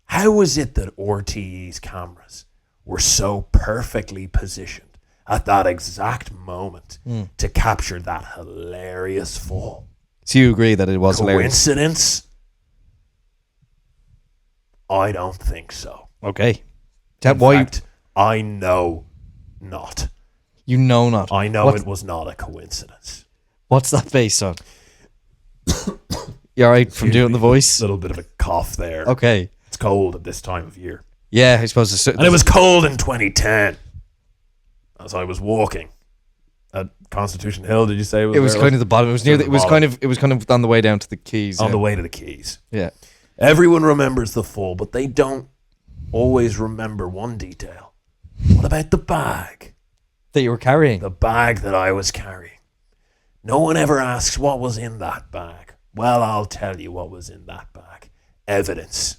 Speaker 1: How was it that RTE's cameras were so perfectly positioned at that exact moment to capture that hilarious fall?
Speaker 3: so you agree that it was hilarious?
Speaker 1: Coincidence? I don't think so.
Speaker 3: Okay.
Speaker 1: In
Speaker 3: Why
Speaker 1: fact, I know not.
Speaker 3: you know not?
Speaker 1: I know
Speaker 3: What's-
Speaker 1: it was not a coincidence.
Speaker 3: What's that based on? You alright from doing the voice?
Speaker 1: A little bit of a cough there.
Speaker 3: Okay.
Speaker 1: It's cold at this time of year.
Speaker 3: Yeah, I suppose it's,
Speaker 1: And it was cold in 2010 as I was walking at Constitution Hill. Did you say
Speaker 3: it was kind of the bottom. It was near.
Speaker 1: the
Speaker 3: It was
Speaker 1: bottom.
Speaker 3: kind of on the way down to the quays.
Speaker 1: on
Speaker 3: yeah.
Speaker 1: the way to the Keys?
Speaker 3: Yeah.
Speaker 1: Everyone remembers the fall, but they don't always remember one detail. What about the bag?
Speaker 3: That you were carrying.
Speaker 1: The bag that I was carrying. No one ever asks what was in that bag. Well, I'll tell you what was in that bag. Evidence.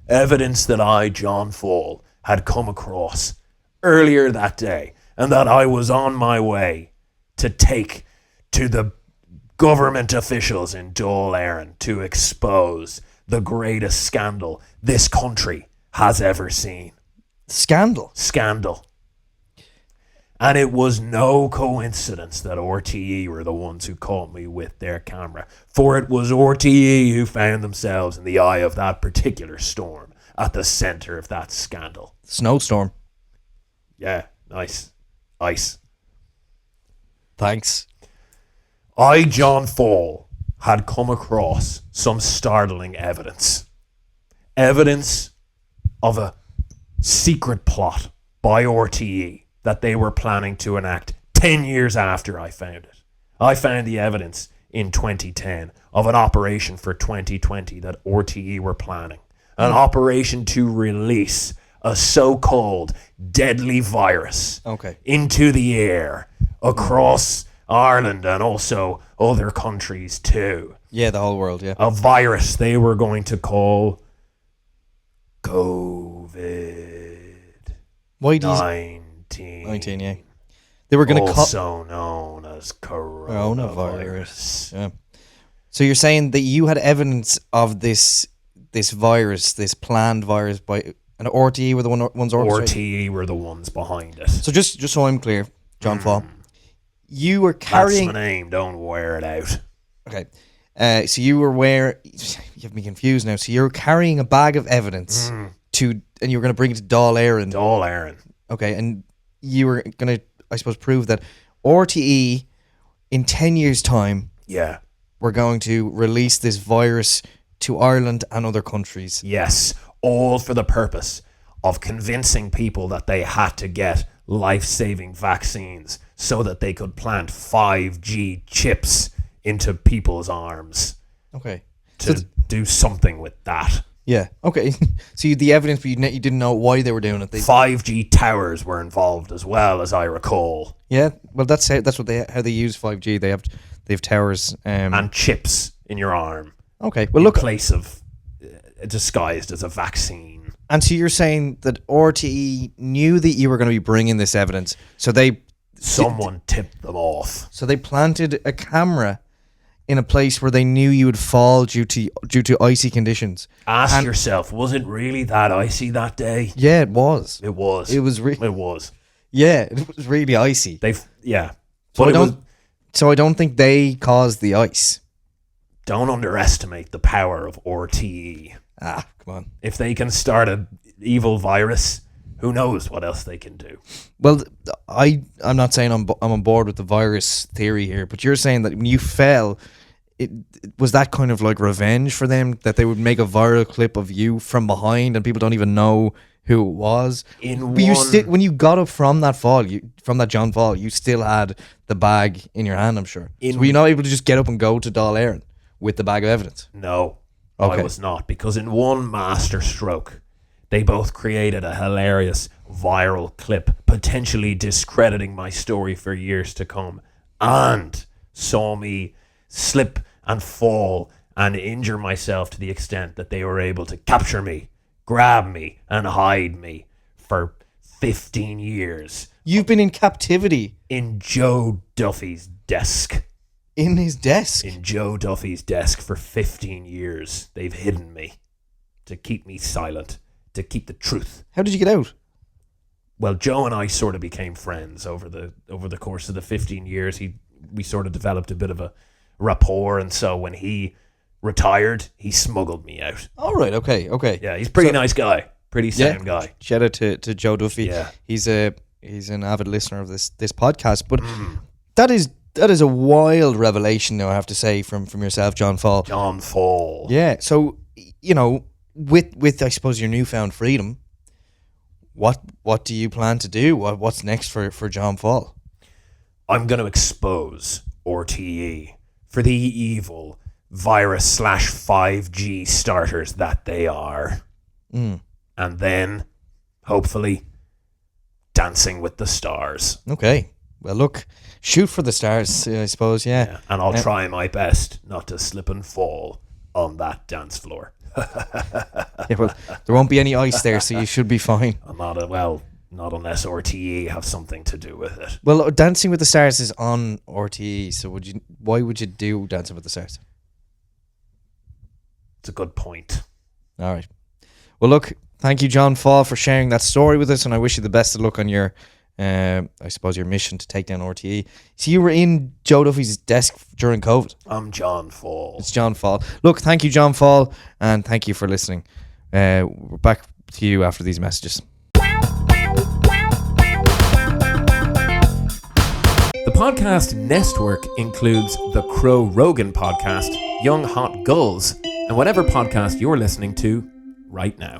Speaker 1: Evidence that I, John Fall, had come across earlier that day and that I was on my way to take to the government officials in Dáil Éireann to expose the greatest scandal this country has ever seen.
Speaker 3: Scandal.
Speaker 1: Scandal. And it was no coincidence that RTE were the ones who caught me with their camera. For it was RTE who found themselves in the eye of that particular storm, at the centre of that scandal.
Speaker 3: Snowstorm.
Speaker 1: Yeah, nice. Ice.
Speaker 3: Thanks.
Speaker 1: I, John Fall, had come across some startling evidence. Evidence of a secret plot by RTE that they were planning to enact 10 years after I found it. I found the evidence in 2010 of an operation for 2020 that RTE were planning. An operation to release a so-called deadly virus into the air across Ireland and also other countries too.
Speaker 3: Yeah, the whole world, yeah.
Speaker 1: A virus they were going to call COVID-19.
Speaker 3: Why do you... 19, yeah. They were going to
Speaker 1: also known as coronavirus.
Speaker 3: Yeah. So you're saying that you had evidence of this virus, this planned virus, by an RTE were the ones orchestrating?
Speaker 1: RTE were the ones behind it.
Speaker 3: So just so I'm clear, John Fall, you were carrying...
Speaker 1: That's my name, don't wear it out.
Speaker 3: Okay. So you were you have me confused now. So you're carrying a bag of evidence and you were going to bring it to Dáil Éireann.
Speaker 1: Dáil Éireann.
Speaker 3: Okay, and you were going to, I suppose, prove that RTE in 10 years' time, we're going to release this virus to Ireland and other countries.
Speaker 1: Yes, all for the purpose of convincing people that they had to get life-saving vaccines so that they could plant 5G chips into people's arms.
Speaker 3: Okay.
Speaker 1: To do something with that.
Speaker 3: Yeah, okay. So you, the evidence, but you didn't know why they were doing it.
Speaker 1: 5G towers were involved as well, as I recall.
Speaker 3: Yeah, well, that's how they use 5G. They have towers
Speaker 1: and chips in your arm.
Speaker 3: Okay, well, look,
Speaker 1: in place of disguised as a vaccine.
Speaker 3: And so you're saying that RTE knew that you were going to be bringing this evidence, so someone
Speaker 1: tipped them off.
Speaker 3: So they planted a camera in a place where they knew you would fall due to icy conditions.
Speaker 1: Ask yourself, was it really that icy that day?
Speaker 3: Yeah, it was.
Speaker 1: It was.
Speaker 3: It was.
Speaker 1: It was.
Speaker 3: Yeah, it was really icy.
Speaker 1: So
Speaker 3: I don't think they caused the ice.
Speaker 1: Don't underestimate the power of RTE.
Speaker 3: Ah, come on.
Speaker 1: If they can start an evil virus, who knows what else they can do?
Speaker 3: Well, I'm not saying I'm on board with the virus theory here, but you're saying that when you fell, it was that kind of like revenge for them, that they would make a viral clip of you from behind and people don't even know who it was. When you got up from that fall, from that John Fall, you still had the bag in your hand, I'm sure. So were you not able to just get up and go to Dáil Éireann with the bag of evidence?
Speaker 1: No, I was not, because in one master stroke, they both created a hilarious viral clip, potentially discrediting my story for years to come, and saw me slip and fall and injure myself to the extent that they were able to capture me, grab me, and hide me for 15 years.
Speaker 3: You've been in captivity?
Speaker 1: In Joe Duffy's desk.
Speaker 3: In his desk?
Speaker 1: In Joe Duffy's desk for 15 years. They've hidden me to keep me silent, to keep the truth.
Speaker 3: How did you get out?
Speaker 1: Well, Joe and I sort of became friends over the course of the 15 years. We sort of developed a bit of a rapport, and so when he retired, he smuggled me out.
Speaker 3: All right, okay.
Speaker 1: Yeah, he's a pretty nice guy, pretty sound guy.
Speaker 3: Shout out to Joe Duffy.
Speaker 1: Yeah,
Speaker 3: he's an avid listener of this podcast. But that is a wild revelation, now I have to say, from yourself, John Fall.
Speaker 1: John Fall.
Speaker 3: Yeah. So with I suppose your newfound freedom, what do you plan to do? What's next for John Fall?
Speaker 1: I'm going to expose RTE for the evil virus / 5G starters that they are. And then, hopefully, dancing with the stars.
Speaker 3: Okay. Well, look, shoot for the stars, I suppose, yeah.
Speaker 1: And I'll try my best not to slip and fall on that dance floor.
Speaker 3: Yeah, well, there won't be any ice there, so you should be fine.
Speaker 1: Not unless RTE have something to do with it.
Speaker 3: Well, Dancing with the Stars is on RTE, so why would you do Dancing with the Stars?
Speaker 1: It's a good point.
Speaker 3: All right. Well, look, thank you, John Fall, for sharing that story with us, and I wish you the best of luck on your, I suppose, your mission to take down RTE. So you were in Joe Duffy's desk during COVID?
Speaker 1: I'm John Fall.
Speaker 3: It's John Fall. Look, thank you, John Fall, and thank you for listening. We're back to you after these messages.
Speaker 1: The podcast Nestwork includes the Crow Rogan podcast, Young Hot Gulls, and whatever podcast you're listening to right now.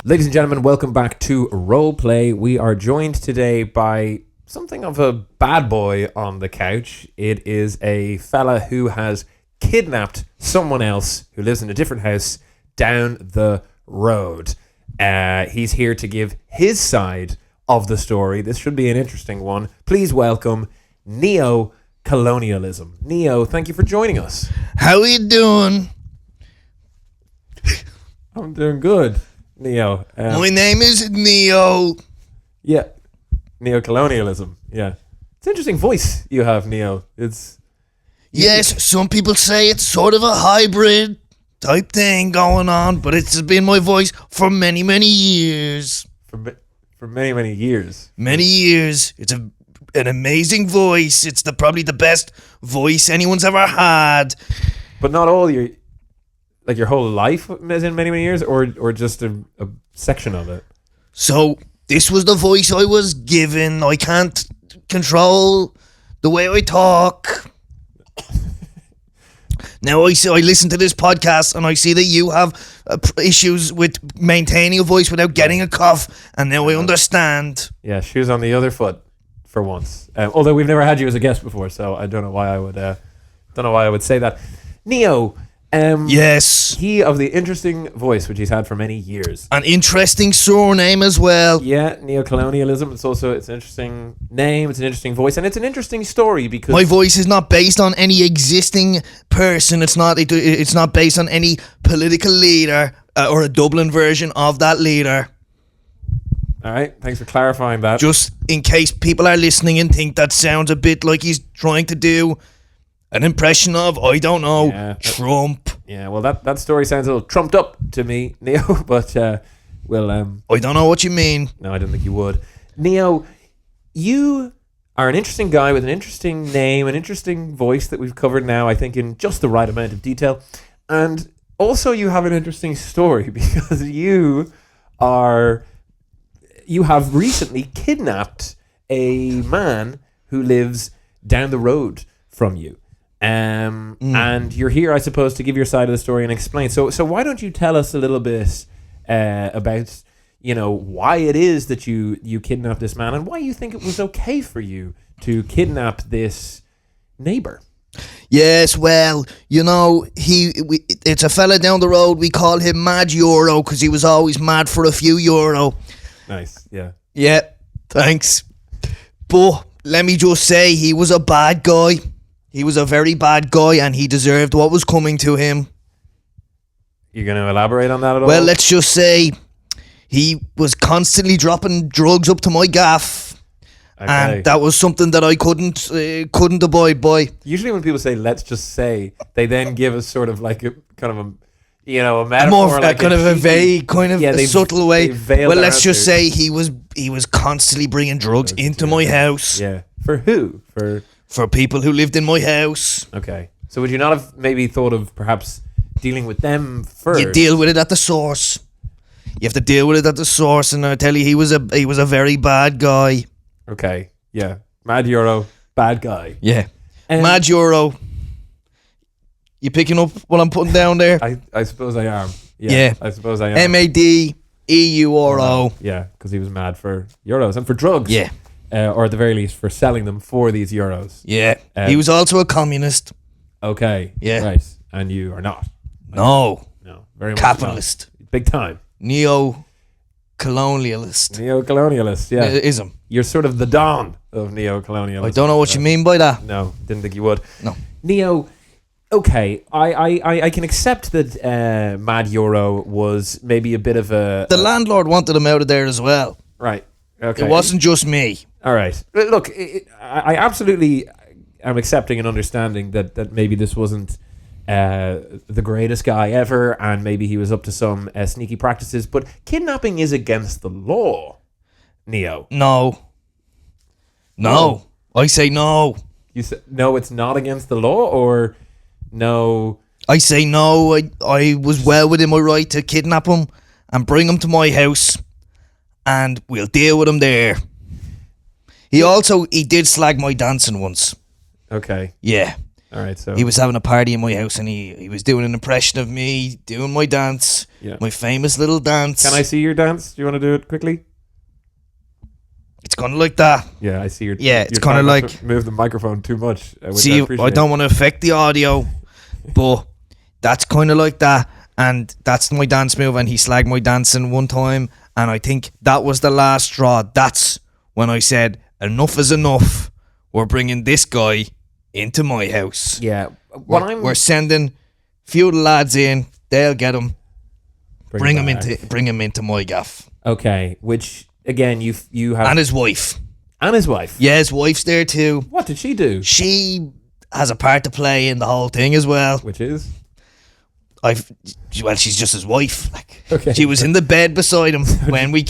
Speaker 1: Ladies and gentlemen, welcome back to Roleplay. We are joined today by something of a bad boy on the couch. It is a fella who has kidnapped someone else who lives in a different house down the road. He's here to give his side of the story. This should be an interesting one. Please welcome Neo Colonialism. Neo, thank you for joining us.
Speaker 3: How are you doing?
Speaker 1: I'm doing good, Neo.
Speaker 3: My name is Neo.
Speaker 1: Yeah, Neo Colonialism. Yeah, it's an interesting voice you have, Neo. It's
Speaker 3: Yes, some people say it's sort of a hybrid type thing going on, but it's been my voice for many, many years.
Speaker 1: for many, many years.
Speaker 3: Many years. It's an amazing voice. It's probably the best voice anyone's ever had.
Speaker 1: But not all your whole life is in many, many years, or just a section of it.
Speaker 3: So this was the voice I was given. I can't control the way I talk. Now I listen to this podcast and I see that you have issues with maintaining a voice without getting a cough, and now I understand.
Speaker 1: Yeah, shoes on the other foot for once. Although we've never had you as a guest before, so I don't know why I would say that. Neo.
Speaker 3: Yes.
Speaker 1: He of the interesting voice which he's had for many years.
Speaker 3: An interesting surname as well.
Speaker 1: Yeah, Neo-colonialism. It's an interesting name, it's an interesting voice, and it's an interesting story because
Speaker 3: My voice is not based on any existing person. It's not based on any political leader or a Dublin version of that leader.
Speaker 1: All right, thanks for clarifying that.
Speaker 3: Just in case people are listening and think that sounds a bit like he's trying to do an impression of, I don't know, Trump.
Speaker 1: Yeah, well, that story sounds a little trumped up to me, Neo, but we'll...
Speaker 3: I don't know what you mean.
Speaker 1: No, I don't think you would. Neo, you are an interesting guy with an interesting name, an interesting voice that we've covered now, I think, in just the right amount of detail. And also you have an interesting story because you have recently kidnapped a man who lives down the road from you. And you're here, I suppose, to give your side of the story and explain. So why don't you tell us a little bit about, why it is that you kidnapped this man and why you think it was okay for you to kidnap this neighbor?
Speaker 3: Yes, well, it's a fella down the road. We call him Mad Euro because he was always mad for a few euro.
Speaker 1: Nice, yeah.
Speaker 3: Yeah, thanks. But let me just say, he was a bad guy. He was a very bad guy and he deserved what was coming to him.
Speaker 1: You're going to elaborate on that at all?
Speaker 3: Well, let's just say he was constantly dropping drugs up to my gaff.
Speaker 1: Okay.
Speaker 3: And that was something that I couldn't abide by.
Speaker 1: Usually when people say, let's just say, they then give us sort of like a kind of a metaphor.
Speaker 3: More
Speaker 1: like
Speaker 3: kind of a vague, kind of a subtle way. Well, let's just say he was constantly bringing drugs into my house.
Speaker 1: Yeah. For who?
Speaker 3: For people who lived in my house.
Speaker 1: Okay. So would you not have maybe thought of perhaps dealing with them first?
Speaker 3: You deal with it at the source. You have to deal with it at the source, and I tell you, he was a very bad guy.
Speaker 1: Okay. Yeah. Mad Euro, bad guy.
Speaker 3: Yeah. Mad Euro. You picking up what I'm putting down there?
Speaker 1: I suppose I am. Yeah. I suppose I am.
Speaker 3: MADEURO.
Speaker 1: Yeah, because he was mad for euros and for drugs.
Speaker 3: Yeah.
Speaker 1: Or at the very least for selling them for these euros.
Speaker 3: Yeah. He was also a communist.
Speaker 1: Okay.
Speaker 3: Yeah.
Speaker 1: Right. And you are not.
Speaker 3: No.
Speaker 1: Very much
Speaker 3: capitalist.
Speaker 1: Not. Big time.
Speaker 3: Neo Colonialist.
Speaker 1: Neo-colonialist, yeah.
Speaker 3: Ism.
Speaker 1: You're sort of the Don of neo-colonialism.
Speaker 3: I don't know what you mean by that.
Speaker 1: No, didn't think you would.
Speaker 3: No.
Speaker 1: Neo, okay, I can accept that Mad Euro was maybe a bit of a...
Speaker 3: The landlord wanted him out of there as well.
Speaker 1: Right, okay.
Speaker 3: It wasn't just me.
Speaker 1: All right. Look, I absolutely am accepting and understanding that maybe this wasn't the greatest guy ever and maybe he was up to some sneaky practices, but kidnapping is against the law, Neo.
Speaker 3: No. I say no.
Speaker 1: You say no, it's not against the law, or no?
Speaker 3: I say no. I was well within my right to kidnap him and bring him to my house, and we'll deal with him there. He did slag my dancing once.
Speaker 1: Okay.
Speaker 3: Yeah.
Speaker 1: All right, so
Speaker 3: He was having a party in my house, and he was doing an impression of me doing my dance,
Speaker 1: Yeah.
Speaker 3: my famous little dance.
Speaker 1: Can I see your dance? Do you want to do it quickly?
Speaker 3: It's kind of like that.
Speaker 1: Yeah, I see your.
Speaker 3: Yeah, it's
Speaker 1: you're
Speaker 3: kinda
Speaker 1: trying not
Speaker 3: like-
Speaker 1: to move the microphone too much. Which
Speaker 3: See, I
Speaker 1: appreciate.
Speaker 3: don't want to affect the audio, but that's kind of like that. And that's my dance move. And he slagged my dancing one time, and I think that was the last straw. That's when I said, enough is enough. We're bringing this guy into my house.
Speaker 1: Yeah, what
Speaker 3: We're sending few of the lads in. They'll get him. Bring him into my gaff.
Speaker 1: Okay, which again you have
Speaker 3: And his wife.
Speaker 1: and his wife.
Speaker 3: Yeah, his wife's there too.
Speaker 1: What did she do?
Speaker 3: She has a part to play in the whole thing as well.
Speaker 1: Which is
Speaker 3: She's just his wife. Like,
Speaker 1: Okay.
Speaker 3: she was in the bed beside him when we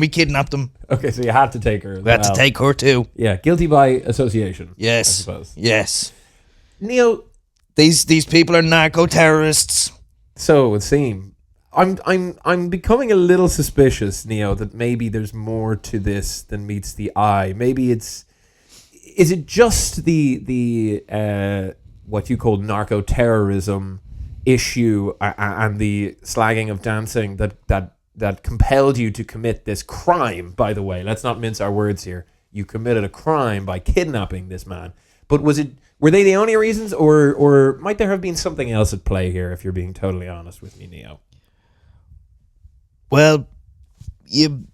Speaker 3: kidnapped him.
Speaker 1: okay. So you had to take her. As
Speaker 3: We had to
Speaker 1: well.
Speaker 3: take her too.
Speaker 1: Yeah, guilty by association. I
Speaker 3: Yes,
Speaker 1: suppose.
Speaker 3: yes.
Speaker 1: Neo,
Speaker 3: These people are narco terrorists.
Speaker 1: so it would seem. I'm becoming a little suspicious, Neo, that maybe there's more to this than meets the eye. Maybe is it just the what you call narco terrorism issue and the slagging of dancing that compelled you to commit this crime? By the way, let's not mince our words here. You committed a crime by kidnapping this man. But were they the only reasons, or might there have been something else at play here? If you're being totally honest with me, Neo.
Speaker 3: Well, you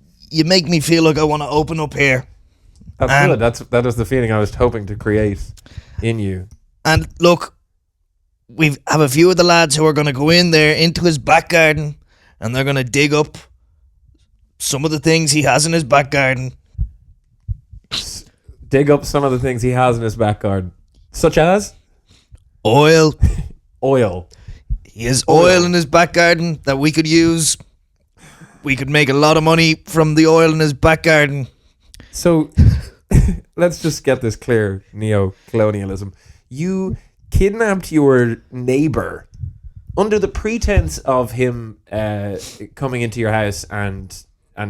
Speaker 3: make me feel like I want to open up here.
Speaker 1: That's good. That is the feeling I was hoping to create in you.
Speaker 3: And look, we have a few of the lads who are going to go in there into his back garden, and they're going to dig up some of the things he has in his back garden.
Speaker 1: Dig up some of the things he has in his back garden, such as
Speaker 3: Oil.
Speaker 1: oil.
Speaker 3: He has oil in his back garden that we could use. We could make a lot of money from the oil in his back garden.
Speaker 1: So let's just get this clear, Neo Colonialism. You kidnapped your neighbor under the pretense of him coming into your house and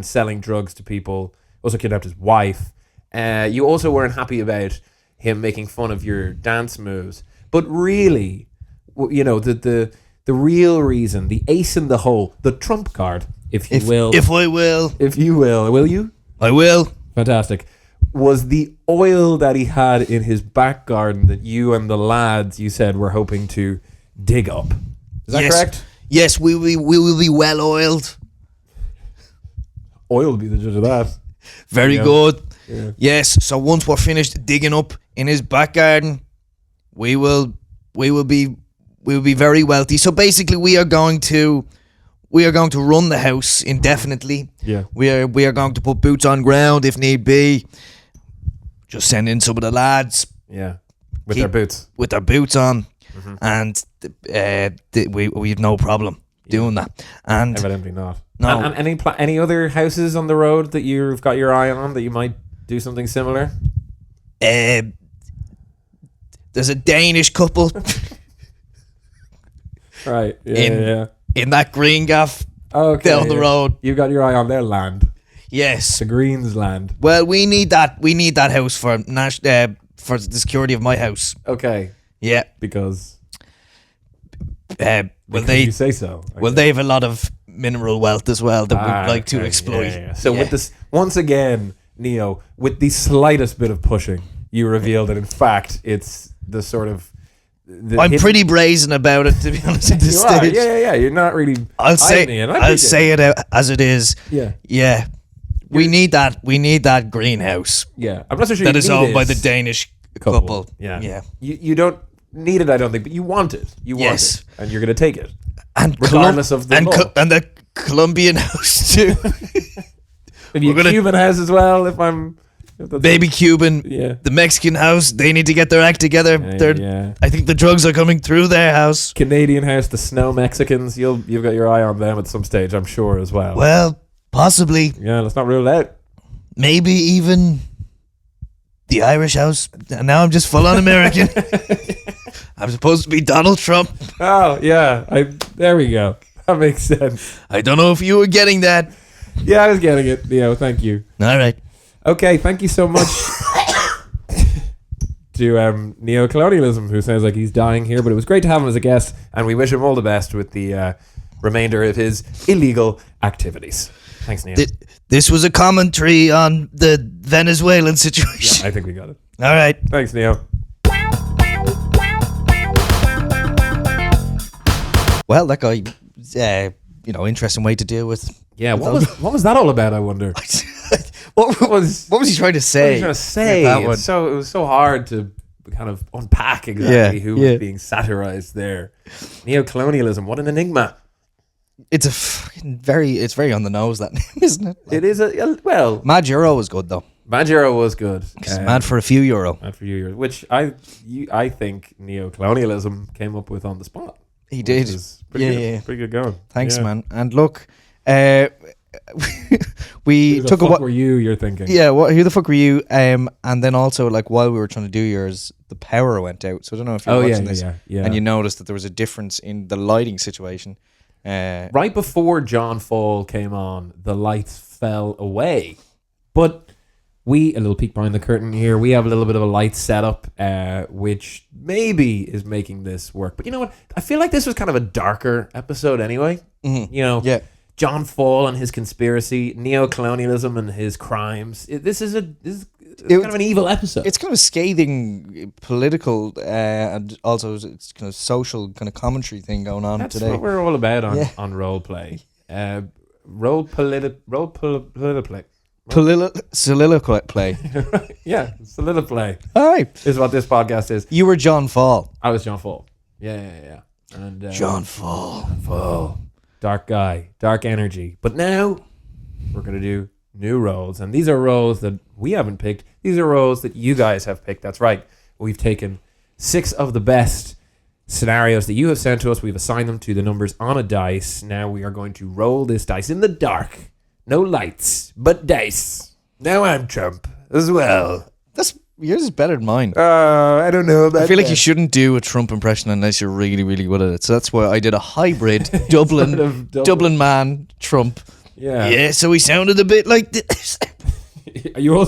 Speaker 1: selling drugs to people. Also kidnapped his wife. You also weren't happy about him making fun of your dance moves. But really, you know, the real reason, the ace in the hole, the trump card, if you will.
Speaker 3: If I will.
Speaker 1: If you will you?
Speaker 3: I will.
Speaker 1: Fantastic. Was the oil that he had in his back garden that you and the lads, you said, were hoping to dig up. Is that correct?
Speaker 3: Yes, we will be well oiled.
Speaker 1: Oil will be the judge of that.
Speaker 3: Very
Speaker 1: Yeah.
Speaker 3: good.
Speaker 1: Yeah.
Speaker 3: Yes, so once we're finished digging up in his back garden, we will be very wealthy. So basically we are going to run the house indefinitely.
Speaker 1: Yeah.
Speaker 3: We are going to put boots on ground if need be. Just send in some of the lads
Speaker 1: Yeah. With their boots.
Speaker 3: with their boots on, and we have no problem doing that. And
Speaker 1: Evidently not.
Speaker 3: No.
Speaker 1: And any other houses on the road that you've got your eye on that you might do something similar?
Speaker 3: there's a Danish couple
Speaker 1: Right. Yeah.
Speaker 3: In-
Speaker 1: yeah.
Speaker 3: in that green gaff
Speaker 1: Okay.
Speaker 3: down the
Speaker 1: yeah.
Speaker 3: road.
Speaker 1: You got your eye on their land.
Speaker 3: Yes.
Speaker 1: The Greens land.
Speaker 3: Well, we need that. We need that house for for the security of my house.
Speaker 1: Okay.
Speaker 3: Yeah.
Speaker 1: Because
Speaker 3: Well,
Speaker 1: you say so.
Speaker 3: well, they have a lot of mineral wealth as well that we'd like to
Speaker 1: okay.
Speaker 3: exploit.
Speaker 1: Yeah, yeah. So
Speaker 3: Yeah.
Speaker 1: with this, once again, Neo, with the slightest bit of pushing, you reveal that in fact it's the sort of.
Speaker 3: I'm pretty brazen about it, to be honest. At this
Speaker 1: You are.
Speaker 3: stage,
Speaker 1: Yeah. You're not really.
Speaker 3: I'll say
Speaker 1: hiding it. I
Speaker 3: I'll
Speaker 1: appreciate
Speaker 3: say it out as it is.
Speaker 1: Yeah.
Speaker 3: Yeah. We need that. We need that greenhouse
Speaker 1: Yeah. I'm not so sure
Speaker 3: that
Speaker 1: you
Speaker 3: is
Speaker 1: need
Speaker 3: owned by
Speaker 1: this
Speaker 3: the Danish couple.
Speaker 1: Yeah.
Speaker 3: Yeah.
Speaker 1: You don't need it, I don't think, but you want it. You want
Speaker 3: Yes.
Speaker 1: it, and you're going to take it,
Speaker 3: And
Speaker 1: regardless of the law.
Speaker 3: and the Colombian house too.
Speaker 1: Maybe a
Speaker 3: we're gonna-
Speaker 1: Cuban house as well. If that's
Speaker 3: Baby Cuban.
Speaker 1: Yeah.
Speaker 3: The Mexican house. They need to get their act together.
Speaker 1: Yeah.
Speaker 3: I think the drugs are coming through their house.
Speaker 1: Canadian house, the Snow Mexicans. You've got your eye on them at some stage, I'm sure, as well.
Speaker 3: Well, possibly.
Speaker 1: Yeah, let's not rule it out.
Speaker 3: Maybe even the Irish house. And now I'm just full on American. I'm supposed to be Donald Trump.
Speaker 1: Oh yeah, there we go. That makes sense.
Speaker 3: I don't know if you were getting that.
Speaker 1: Yeah, I was getting it. Thank you.
Speaker 3: All right.
Speaker 1: Okay, thank you so much. Neo Colonialism, who sounds like he's dying here, but it was great to have him as a guest, and we wish him all the best with the remainder of his illegal activities. Thanks, Neo.
Speaker 3: This was a commentary on the Venezuelan situation.
Speaker 1: Yeah, I think we got it.
Speaker 3: All right.
Speaker 1: Thanks, Neo.
Speaker 3: Well, that guy, interesting way to deal with.
Speaker 1: Yeah, what was that all about, I wonder?
Speaker 3: what was he trying to say?
Speaker 1: What was he trying to say?
Speaker 3: That
Speaker 1: It
Speaker 3: one?
Speaker 1: was so hard to kind of unpack exactly who was being satirized there. Neo-colonialism, what an enigma.
Speaker 3: It's it's very on the nose, that name, isn't it?
Speaker 1: It is well.
Speaker 3: Mad Euro was good though.
Speaker 1: Mad Euro was good.
Speaker 3: Mad for a few euro.
Speaker 1: Mad for a few years, which I think Neo-colonialism came up with on the spot.
Speaker 3: He did.
Speaker 1: Pretty good going.
Speaker 3: Thanks,
Speaker 1: Yeah.
Speaker 3: man. And look, we
Speaker 1: Who the
Speaker 3: took
Speaker 1: fuck
Speaker 3: a what?
Speaker 1: were you're thinking?
Speaker 3: Yeah, who the fuck were you? And then also, like, while we were trying to do yours, the power went out. So I don't know if you're watching this,
Speaker 1: yeah.
Speaker 3: and you noticed that there was a difference in the lighting situation.
Speaker 1: Right before John Fall came on, the lights fell away. But a little peek behind the curtain here, we have a little bit of a light setup, which maybe is making this work. But you know what? I feel like this was kind of a darker episode anyway.
Speaker 3: Mm-hmm.
Speaker 1: You know,
Speaker 3: Yeah.
Speaker 1: John Fall and his conspiracy, neo-colonialism and his crimes. This is kind of an evil episode.
Speaker 3: It's kind of scathing political and also it's kind of social kind of commentary thing going on
Speaker 1: That's
Speaker 3: today.
Speaker 1: what we're all about on role play.
Speaker 3: Soliloquy play.
Speaker 1: Yeah, soliloquy
Speaker 3: All right.
Speaker 1: is what this podcast is.
Speaker 3: You were John Fall.
Speaker 1: I was John Fall. Yeah. And
Speaker 3: John Fall.
Speaker 1: Fall. Dark guy, dark energy. But now we're going to do new roles. And these are roles that we haven't picked. These are roles that you guys have picked. That's right. We've taken 6 of the best scenarios that you have sent to us. We've assigned them to the numbers on a dice. Now we are going to roll this dice in the dark. No lights, but dice. Now I'm Trump as well.
Speaker 3: Yours is better than mine.
Speaker 1: I don't know about
Speaker 3: I feel like you shouldn't do a Trump impression unless you're really, really good at it. So that's why I did a hybrid Dublin man Trump.
Speaker 1: Yeah.
Speaker 3: Yeah, so he sounded a bit like this.
Speaker 1: You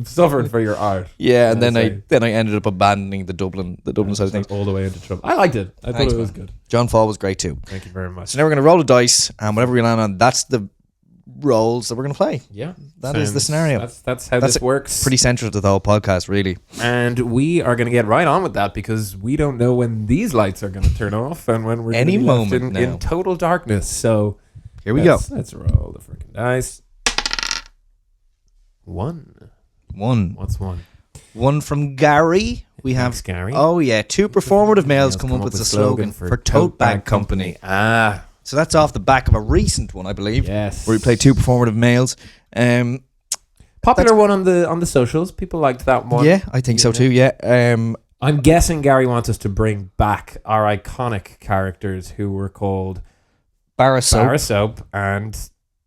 Speaker 1: suffered for your art.
Speaker 3: Yeah, and then I ended up abandoning the Dublin side of things.
Speaker 1: All the way into Trump. I liked it. I
Speaker 3: Thanks,
Speaker 1: thought it was
Speaker 3: man.
Speaker 1: good.
Speaker 3: John Fall was great too.
Speaker 1: Thank you very much.
Speaker 3: So now we're going to roll a dice, and whatever we land on, that's the roles that we're going to play.
Speaker 1: Yeah.
Speaker 3: That is the scenario.
Speaker 1: That's how this works.
Speaker 3: Pretty central to the whole podcast, really.
Speaker 1: And we are going to get right on with that because we don't know when these lights are going to turn off and when we're
Speaker 3: Any
Speaker 1: gonna be left
Speaker 3: moment now.
Speaker 1: in total darkness. So
Speaker 3: Here we go.
Speaker 1: Let's roll the freaking dice. 1. What's 1?
Speaker 3: One from Gary. We have
Speaker 1: Thanks, Gary.
Speaker 3: Oh yeah, 2 performative males come up with the slogan for Tote Bag Company.
Speaker 1: Ah,
Speaker 3: So that's off the back of a recent one, I believe.
Speaker 1: yes.
Speaker 3: Where we played 2 performative males.
Speaker 1: Popular one on the socials. People liked that one.
Speaker 3: Yeah, I think so too. Yeah.
Speaker 1: I'm guessing Gary wants us to bring back our iconic characters who were called
Speaker 3: Barra Soap.
Speaker 1: Barra Soap and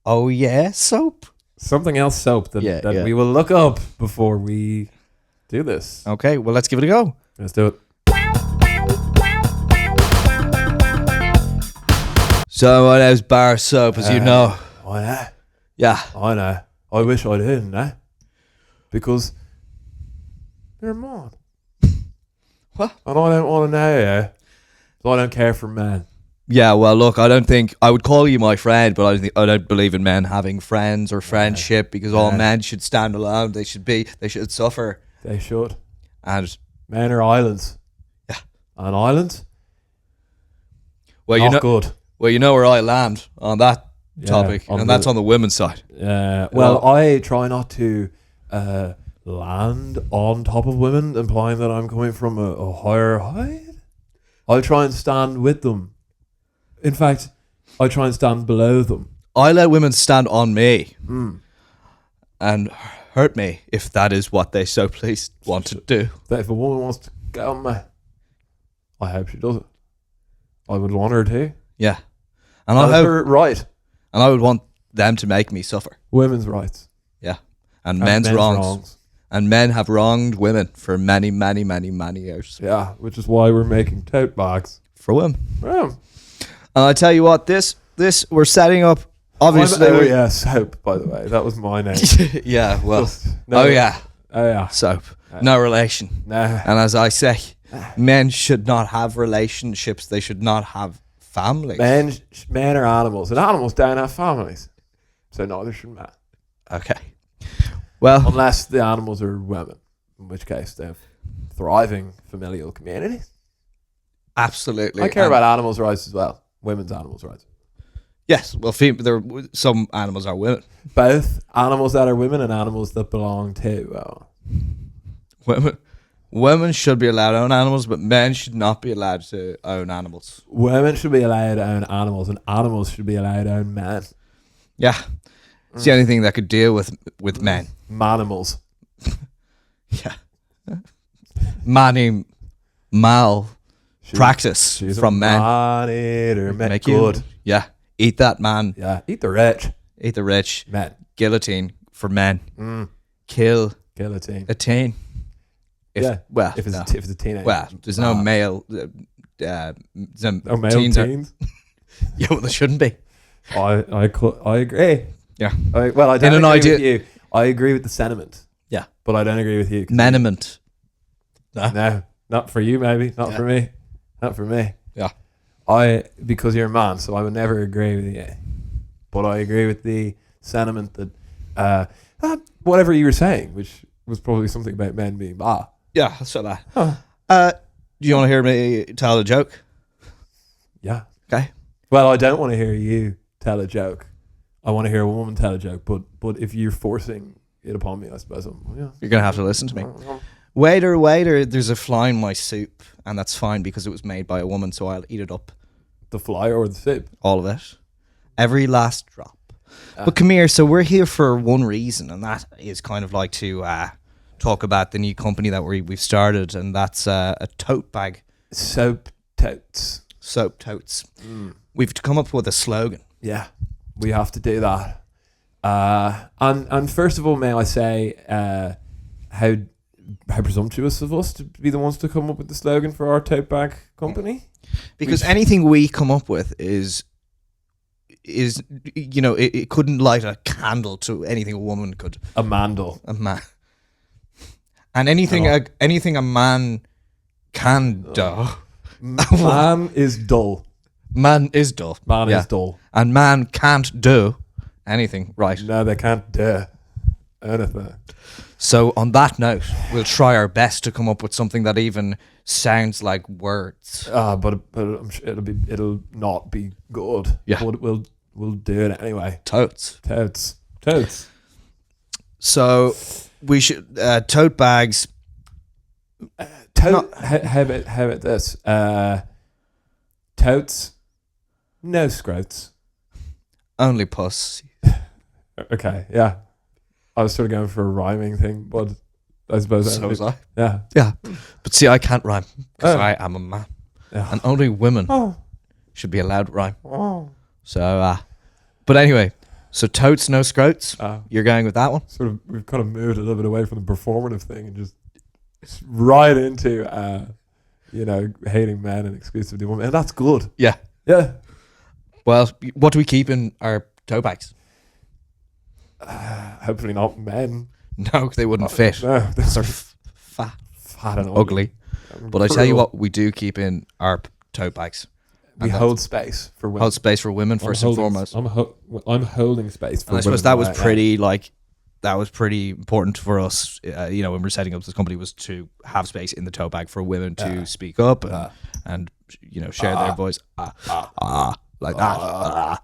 Speaker 3: Oh yeah, soap.
Speaker 1: something else soap that
Speaker 3: Yeah.
Speaker 1: we will look up before we do this.
Speaker 3: Okay, well let's give it a go.
Speaker 1: Let's do it.
Speaker 3: So what is Barra Soap, as you know?
Speaker 1: I know.
Speaker 3: Yeah.
Speaker 1: I know. I wish I didn't, eh? Because they're mine.
Speaker 3: What?
Speaker 1: And I don't want to know, yeah. I don't care for men.
Speaker 3: Yeah, well, look, I don't think I would call you my friend, but I don't believe in men having friends or friendship because all men should stand alone. They should suffer.
Speaker 1: They should.
Speaker 3: And
Speaker 1: Men are islands.
Speaker 3: Yeah.
Speaker 1: And islands?
Speaker 3: well,
Speaker 1: Not
Speaker 3: you know,
Speaker 1: good.
Speaker 3: well, you know where I land on that topic,
Speaker 1: on
Speaker 3: and that's on the women's side.
Speaker 1: Well, I try not to land on top of women, implying that I'm coming from a higher height. I try and stand with them. In fact, I try and stand below them.
Speaker 3: I let women stand on me
Speaker 1: Mm.
Speaker 3: and hurt me if that is what they so please want to do.
Speaker 1: That if a woman wants to get on me, I hope she does it. I would want her to.
Speaker 3: Yeah, and
Speaker 1: That's
Speaker 3: I hope,
Speaker 1: her right.
Speaker 3: and I would want them to make me suffer.
Speaker 1: Women's rights.
Speaker 3: Yeah, and men's wrongs. And men have wronged women for many, many, many, many years.
Speaker 1: Yeah, which is why we're making tote bags.
Speaker 3: For women.
Speaker 1: Yeah.
Speaker 3: And I tell you what, this we're setting up. Obviously,
Speaker 1: yeah, soap. By the way, that was my name.
Speaker 3: yeah. Well,
Speaker 1: Just- no.
Speaker 3: oh yeah,
Speaker 1: Oh yeah.
Speaker 3: soap. no relation.
Speaker 1: Nah.
Speaker 3: And as I say, men should not have relationships. They should not have families.
Speaker 1: Men are animals, and animals don't have families. So neither should men.
Speaker 3: Okay. Well,
Speaker 1: Unless the animals are women, in which case they have thriving familial communities.
Speaker 3: absolutely.
Speaker 1: I care about animals' rights as well. Women's animals' rights.
Speaker 3: Yes. Well, some animals are women.
Speaker 1: Both animals that are women and animals that belong to.
Speaker 3: Women should be allowed to own animals, but men should not be allowed to own animals.
Speaker 1: Women should be allowed to own animals, and animals should be allowed to own men.
Speaker 3: Yeah. It's the only thing that could deal with men.
Speaker 1: Manimals.
Speaker 3: Yeah. Mani mal practice
Speaker 1: She's
Speaker 3: from
Speaker 1: a
Speaker 3: men.
Speaker 1: Man-eater, men.
Speaker 3: Make you-
Speaker 1: Good.
Speaker 3: Yeah. Eat that man.
Speaker 1: Yeah. Eat the rich.
Speaker 3: Eat the rich.
Speaker 1: Men.
Speaker 3: Guillotine for men.
Speaker 1: Mm.
Speaker 3: Kill.
Speaker 1: Guillotine.
Speaker 3: Attain.
Speaker 1: Yeah.
Speaker 3: Well,
Speaker 1: If it's,
Speaker 3: no.
Speaker 1: if it's a teenager.
Speaker 3: Well, there's no male.
Speaker 1: No male
Speaker 3: teens.
Speaker 1: teens.
Speaker 3: Yeah, well, there shouldn't be.
Speaker 1: I agree.
Speaker 3: Yeah.
Speaker 1: I don't
Speaker 3: In an
Speaker 1: agree
Speaker 3: idea-
Speaker 1: with you. I agree with the sentiment.
Speaker 3: Yeah.
Speaker 1: But I don't agree with you.
Speaker 3: Meniment.
Speaker 1: No, not for you, maybe. Not
Speaker 3: Yeah.
Speaker 1: for me. Not for me.
Speaker 3: Yeah.
Speaker 1: Because you're a man, so I would never agree with you. But I agree with the sentiment that whatever you were saying, which was probably something about men being bad.
Speaker 3: Yeah, that's so bad.
Speaker 1: Huh.
Speaker 3: Do you want to hear me tell a joke?
Speaker 1: Yeah.
Speaker 3: Okay.
Speaker 1: Well, I don't want to hear you tell a joke. I want to hear a woman tell a joke. But if you're forcing it upon me, I suppose
Speaker 3: You're going to have to listen to me.
Speaker 1: yeah.
Speaker 3: Waiter, there's a fly in my soup, and that's fine because it was made by a woman, so I'll eat it up.
Speaker 1: The fly or the soup?
Speaker 3: All of it. Every last drop. But come here, so we're here for one reason, and that is kind of like to talk about the new company that we've started, and that's a tote bag.
Speaker 1: Soap totes.
Speaker 3: Soap totes. We've come up with a slogan.
Speaker 1: Yeah, we have to do that. And first of all, may I say how presumptuous of us to be the ones to come up with the slogan for our tote bag company?
Speaker 3: Because anything we come up with is it couldn't light a candle to anything a woman could.
Speaker 1: A mandel.
Speaker 3: A man. And anything a man can do.
Speaker 1: Man is dull.
Speaker 3: Man is dull.
Speaker 1: Man
Speaker 3: Yeah.
Speaker 1: is dull.
Speaker 3: And man can't do anything right.
Speaker 1: No, they can't do anything.
Speaker 3: So on that note, we'll try our best to come up with something that even sounds like words.
Speaker 1: But I'm sure it'll not be good.
Speaker 3: Yeah.
Speaker 1: But we'll do it anyway.
Speaker 3: Totes.
Speaker 1: Totes.
Speaker 3: So we should tote bags.
Speaker 1: How about this? Totes, no scrouts.
Speaker 3: Only puss.
Speaker 1: Okay, yeah. I was sort of going for a rhyming thing, but I suppose
Speaker 3: So was I.
Speaker 1: Yeah.
Speaker 3: Yeah. But see, I can't rhyme because
Speaker 1: Oh.
Speaker 3: I am a man.
Speaker 1: Yeah.
Speaker 3: And only women
Speaker 1: Oh.
Speaker 3: should be allowed to rhyme. So, but anyway, so totes, no scrouts. You're going with that one?
Speaker 1: Sort of, we've kind of moved a little bit away from the performative thing and just right into, hating men and exclusively women. And that's good.
Speaker 3: Yeah.
Speaker 1: Yeah.
Speaker 3: Well, what do we keep in our tote bags?
Speaker 1: Hopefully not men.
Speaker 3: No, they wouldn't fit.
Speaker 1: No,
Speaker 3: They're fat,
Speaker 1: fat and
Speaker 3: ugly. But I tell you what, we do keep in our tote bags.
Speaker 1: We hold space for women.
Speaker 3: Hold space for women first and foremost.
Speaker 1: I'm holding space for
Speaker 3: And I
Speaker 1: women.
Speaker 3: suppose that was
Speaker 1: right now.
Speaker 3: pretty important for us, when we're setting up this company, was to have space in the tote bag for women to speak up and share their voice, like that.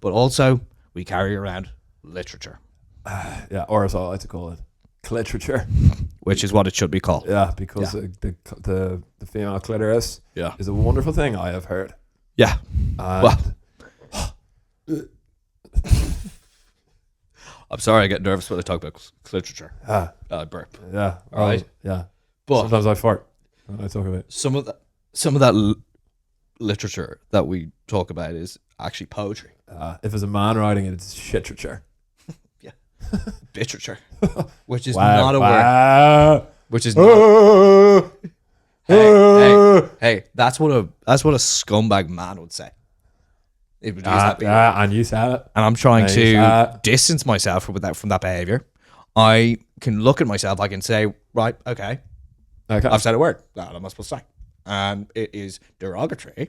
Speaker 3: But also, we carry around literature,
Speaker 1: Yeah, or as I like to call it, literature.
Speaker 3: which is what it should be called.
Speaker 1: Yeah, because the female clitoris
Speaker 3: Yeah.
Speaker 1: is a wonderful thing, I have heard.
Speaker 3: Yeah.
Speaker 1: And
Speaker 3: I'm sorry, I get nervous when I talk about literature. Burp.
Speaker 1: yeah,
Speaker 3: All right.
Speaker 1: yeah.
Speaker 3: But
Speaker 1: Sometimes I fart when I talk about it.
Speaker 3: some of that literature that we talk about is actually poetry.
Speaker 1: If it's a man writing it, it's shiterature.
Speaker 3: Literature, which is
Speaker 1: Wow,
Speaker 3: not a word.
Speaker 1: wow.
Speaker 3: Which is not. Hey, that's what a scumbag man would say. It would use that being.
Speaker 1: And you said it.
Speaker 3: And I'm trying
Speaker 1: Hey,
Speaker 3: to distance myself from that behavior. I can look at myself. I can say Right, okay.
Speaker 1: Okay.
Speaker 3: I've said a word. What am I supposed to say? And it is derogatory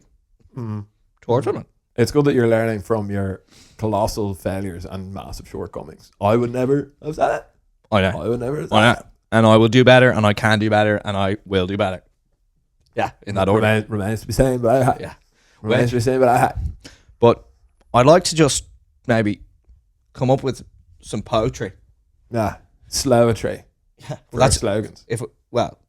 Speaker 3: towards women.
Speaker 1: It's good that you're learning from your colossal failures and massive shortcomings. I would never have said it.
Speaker 3: I know.
Speaker 1: I would never have said
Speaker 3: I know.
Speaker 1: it.
Speaker 3: And I will do better, and I can do better, and I will do better. Yeah, in that order.
Speaker 1: Remains to be seen, but
Speaker 3: Yeah.
Speaker 1: Remains to be seen, but
Speaker 3: But I'd like to just maybe come up with some poetry.
Speaker 1: nah, slowetry.
Speaker 3: Yeah.
Speaker 1: For our slogans.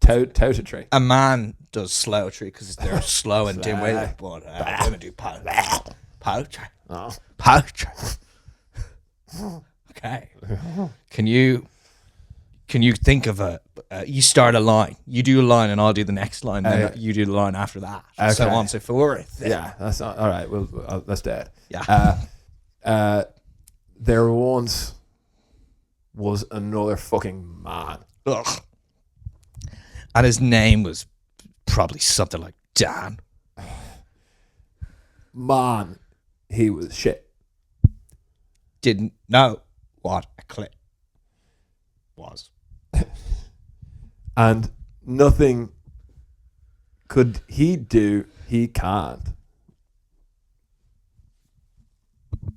Speaker 1: Tote-tree.
Speaker 3: A man does slowetry because they're slow and dim-witted, but women do poetry.
Speaker 1: Oh.
Speaker 3: Poetry. Okay. Can you think of you start a line, you do a line, and I'll do the next line, then you do the line after that, so
Speaker 1: Okay.
Speaker 3: on and so forth.
Speaker 1: Yeah, that's not, all right. Well, let's do it.
Speaker 3: Yeah.
Speaker 1: There once was another fucking man.
Speaker 3: Ugh. And his name was probably something like Dan.
Speaker 1: Man, he was shit.
Speaker 3: Didn't know what a clip was.
Speaker 1: And nothing could he do, he can't.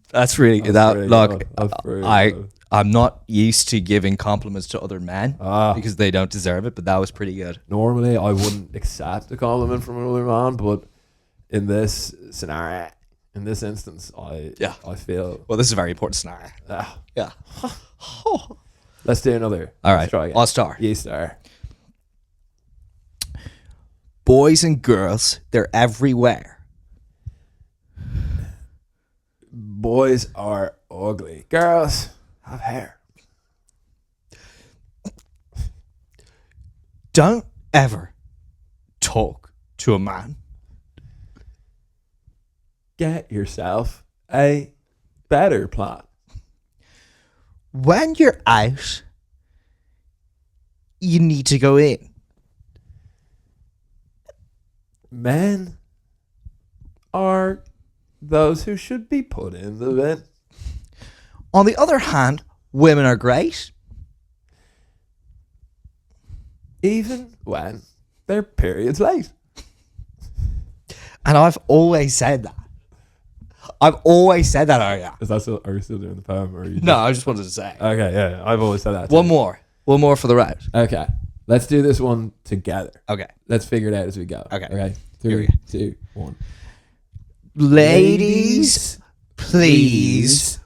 Speaker 3: That's really
Speaker 1: That's pretty
Speaker 3: look.
Speaker 1: good. That's pretty good.
Speaker 3: I'm not used to giving compliments to other men because they don't deserve it, but that was pretty good.
Speaker 1: Normally, I wouldn't accept a compliment from another man, but in this scenario, in this instance, I feel.
Speaker 3: Well, this is a very important scenario. Yeah.
Speaker 1: Let's do another.
Speaker 3: All
Speaker 1: Let's
Speaker 3: right.
Speaker 1: try again.
Speaker 3: I'll start.
Speaker 1: You start.
Speaker 3: Boys and girls, they're everywhere.
Speaker 1: Boys are ugly. Girls have hair.
Speaker 3: Don't ever talk to a man.
Speaker 1: Get yourself a better plan.
Speaker 3: When you're out, you need to go in.
Speaker 1: Men are those who should be put in the bin.
Speaker 3: On the other hand, women are great.
Speaker 1: Even when their period's late.
Speaker 3: And I've always said that. I've always said that, Arya.
Speaker 1: Is that still, are you still doing the poem? Or are you
Speaker 3: No, I just wanted to say.
Speaker 1: Okay, yeah, I've always said that too.
Speaker 3: One more for the route.
Speaker 1: Okay, let's do this one together.
Speaker 3: Okay.
Speaker 1: Let's figure it out as we go.
Speaker 3: Okay.
Speaker 1: Okay.
Speaker 3: Here we
Speaker 1: 3, 2, 1.
Speaker 3: Ladies, please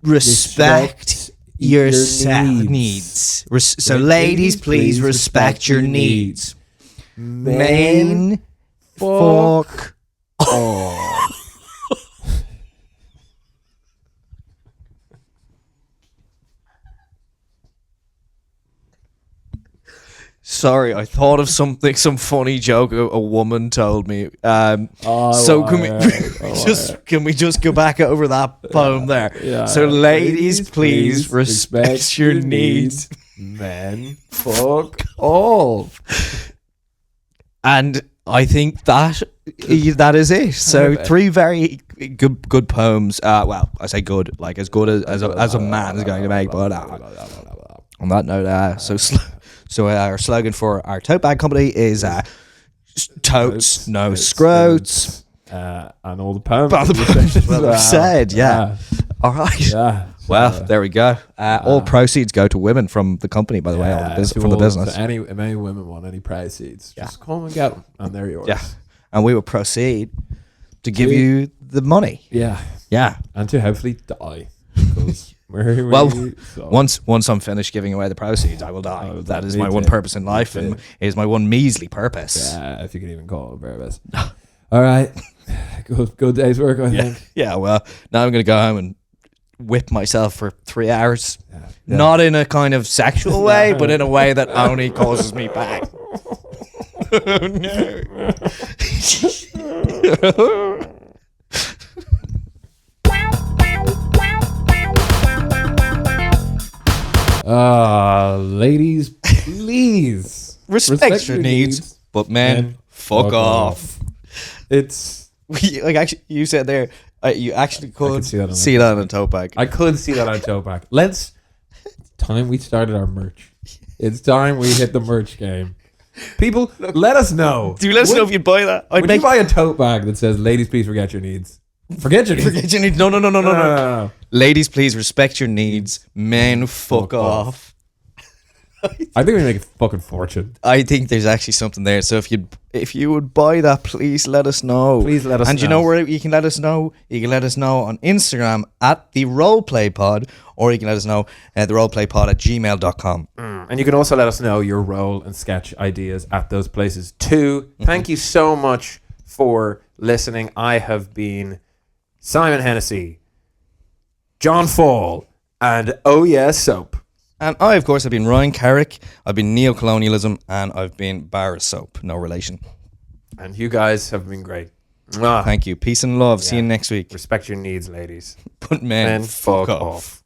Speaker 3: respect your needs. So, ladies, please respect your needs. Men, fuck off. Sorry, I thought of some funny joke a woman told me. So can we just go back over that poem there?
Speaker 1: Yeah.
Speaker 3: So ladies, please respect your needs.
Speaker 1: Men, fuck off.
Speaker 3: And I think that is it. So
Speaker 1: Okay.
Speaker 3: 3 very good poems. Well, I say good, like as good as a man is going to make. But on that note, so our slogan for our tote bag company is totes, no scrotes.
Speaker 1: And all the poems.
Speaker 3: Well, I've said, yeah. All right.
Speaker 1: Yeah.
Speaker 3: Well, there we go. All proceeds go to women from the company, by the way, from the business.
Speaker 1: So if any women want any proceeds, just come and get them, and they're yours.
Speaker 3: Yeah. And we will proceed to give you the money.
Speaker 1: Yeah.
Speaker 3: Yeah.
Speaker 1: And to hopefully die. Because
Speaker 3: once I'm finished giving away the proceeds, I will die. That is my one purpose in life, and it is my one measly purpose.
Speaker 1: Yeah, if you can even call it a purpose. All right. Good day's work, I think.
Speaker 3: Yeah, well, now I'm going to go home and whip myself for 3 hours.
Speaker 1: Yeah.
Speaker 3: Not in a kind of sexual way, but in a way that only causes me pain. Oh, no.
Speaker 1: Ladies, please
Speaker 3: Respect your needs, but men, fuck off.
Speaker 1: It's
Speaker 3: Like, actually, you said there, you actually could
Speaker 1: see that
Speaker 3: see that on a tote bag.
Speaker 1: I could see that on tote bag. Time we started our merch. It's time we hit the merch game. People, let us know.
Speaker 3: Do let us know if you'd buy that.
Speaker 1: Would you buy a tote bag that says, ladies, please forget your needs? Forget your needs.
Speaker 3: Forget your needs. No. Ladies, please respect your needs. Men, fuck off.
Speaker 1: I think we make a fucking fortune.
Speaker 3: I think there's actually something there. So if you would buy that, please let us know.
Speaker 1: Please let us know.
Speaker 3: And you know where you can let us know? You can let us know on Instagram at the Roleplay Pod, or you can let us know at the roleplaypod@gmail.com.
Speaker 1: And you can also let us know your role and sketch ideas at those places too. Thank you so much for listening. I have been Simon Hennessy, John Fall, and Oh Yeah Soap.
Speaker 3: And I, of course, have been Ryan Carrick, I've been Neo Colonialism, and I've been Bar Soap. No relation.
Speaker 1: And you guys have been great. Mwah.
Speaker 3: Thank you. Peace and love. See you next week.
Speaker 1: Respect your needs, ladies.
Speaker 3: But men,
Speaker 1: fuck off.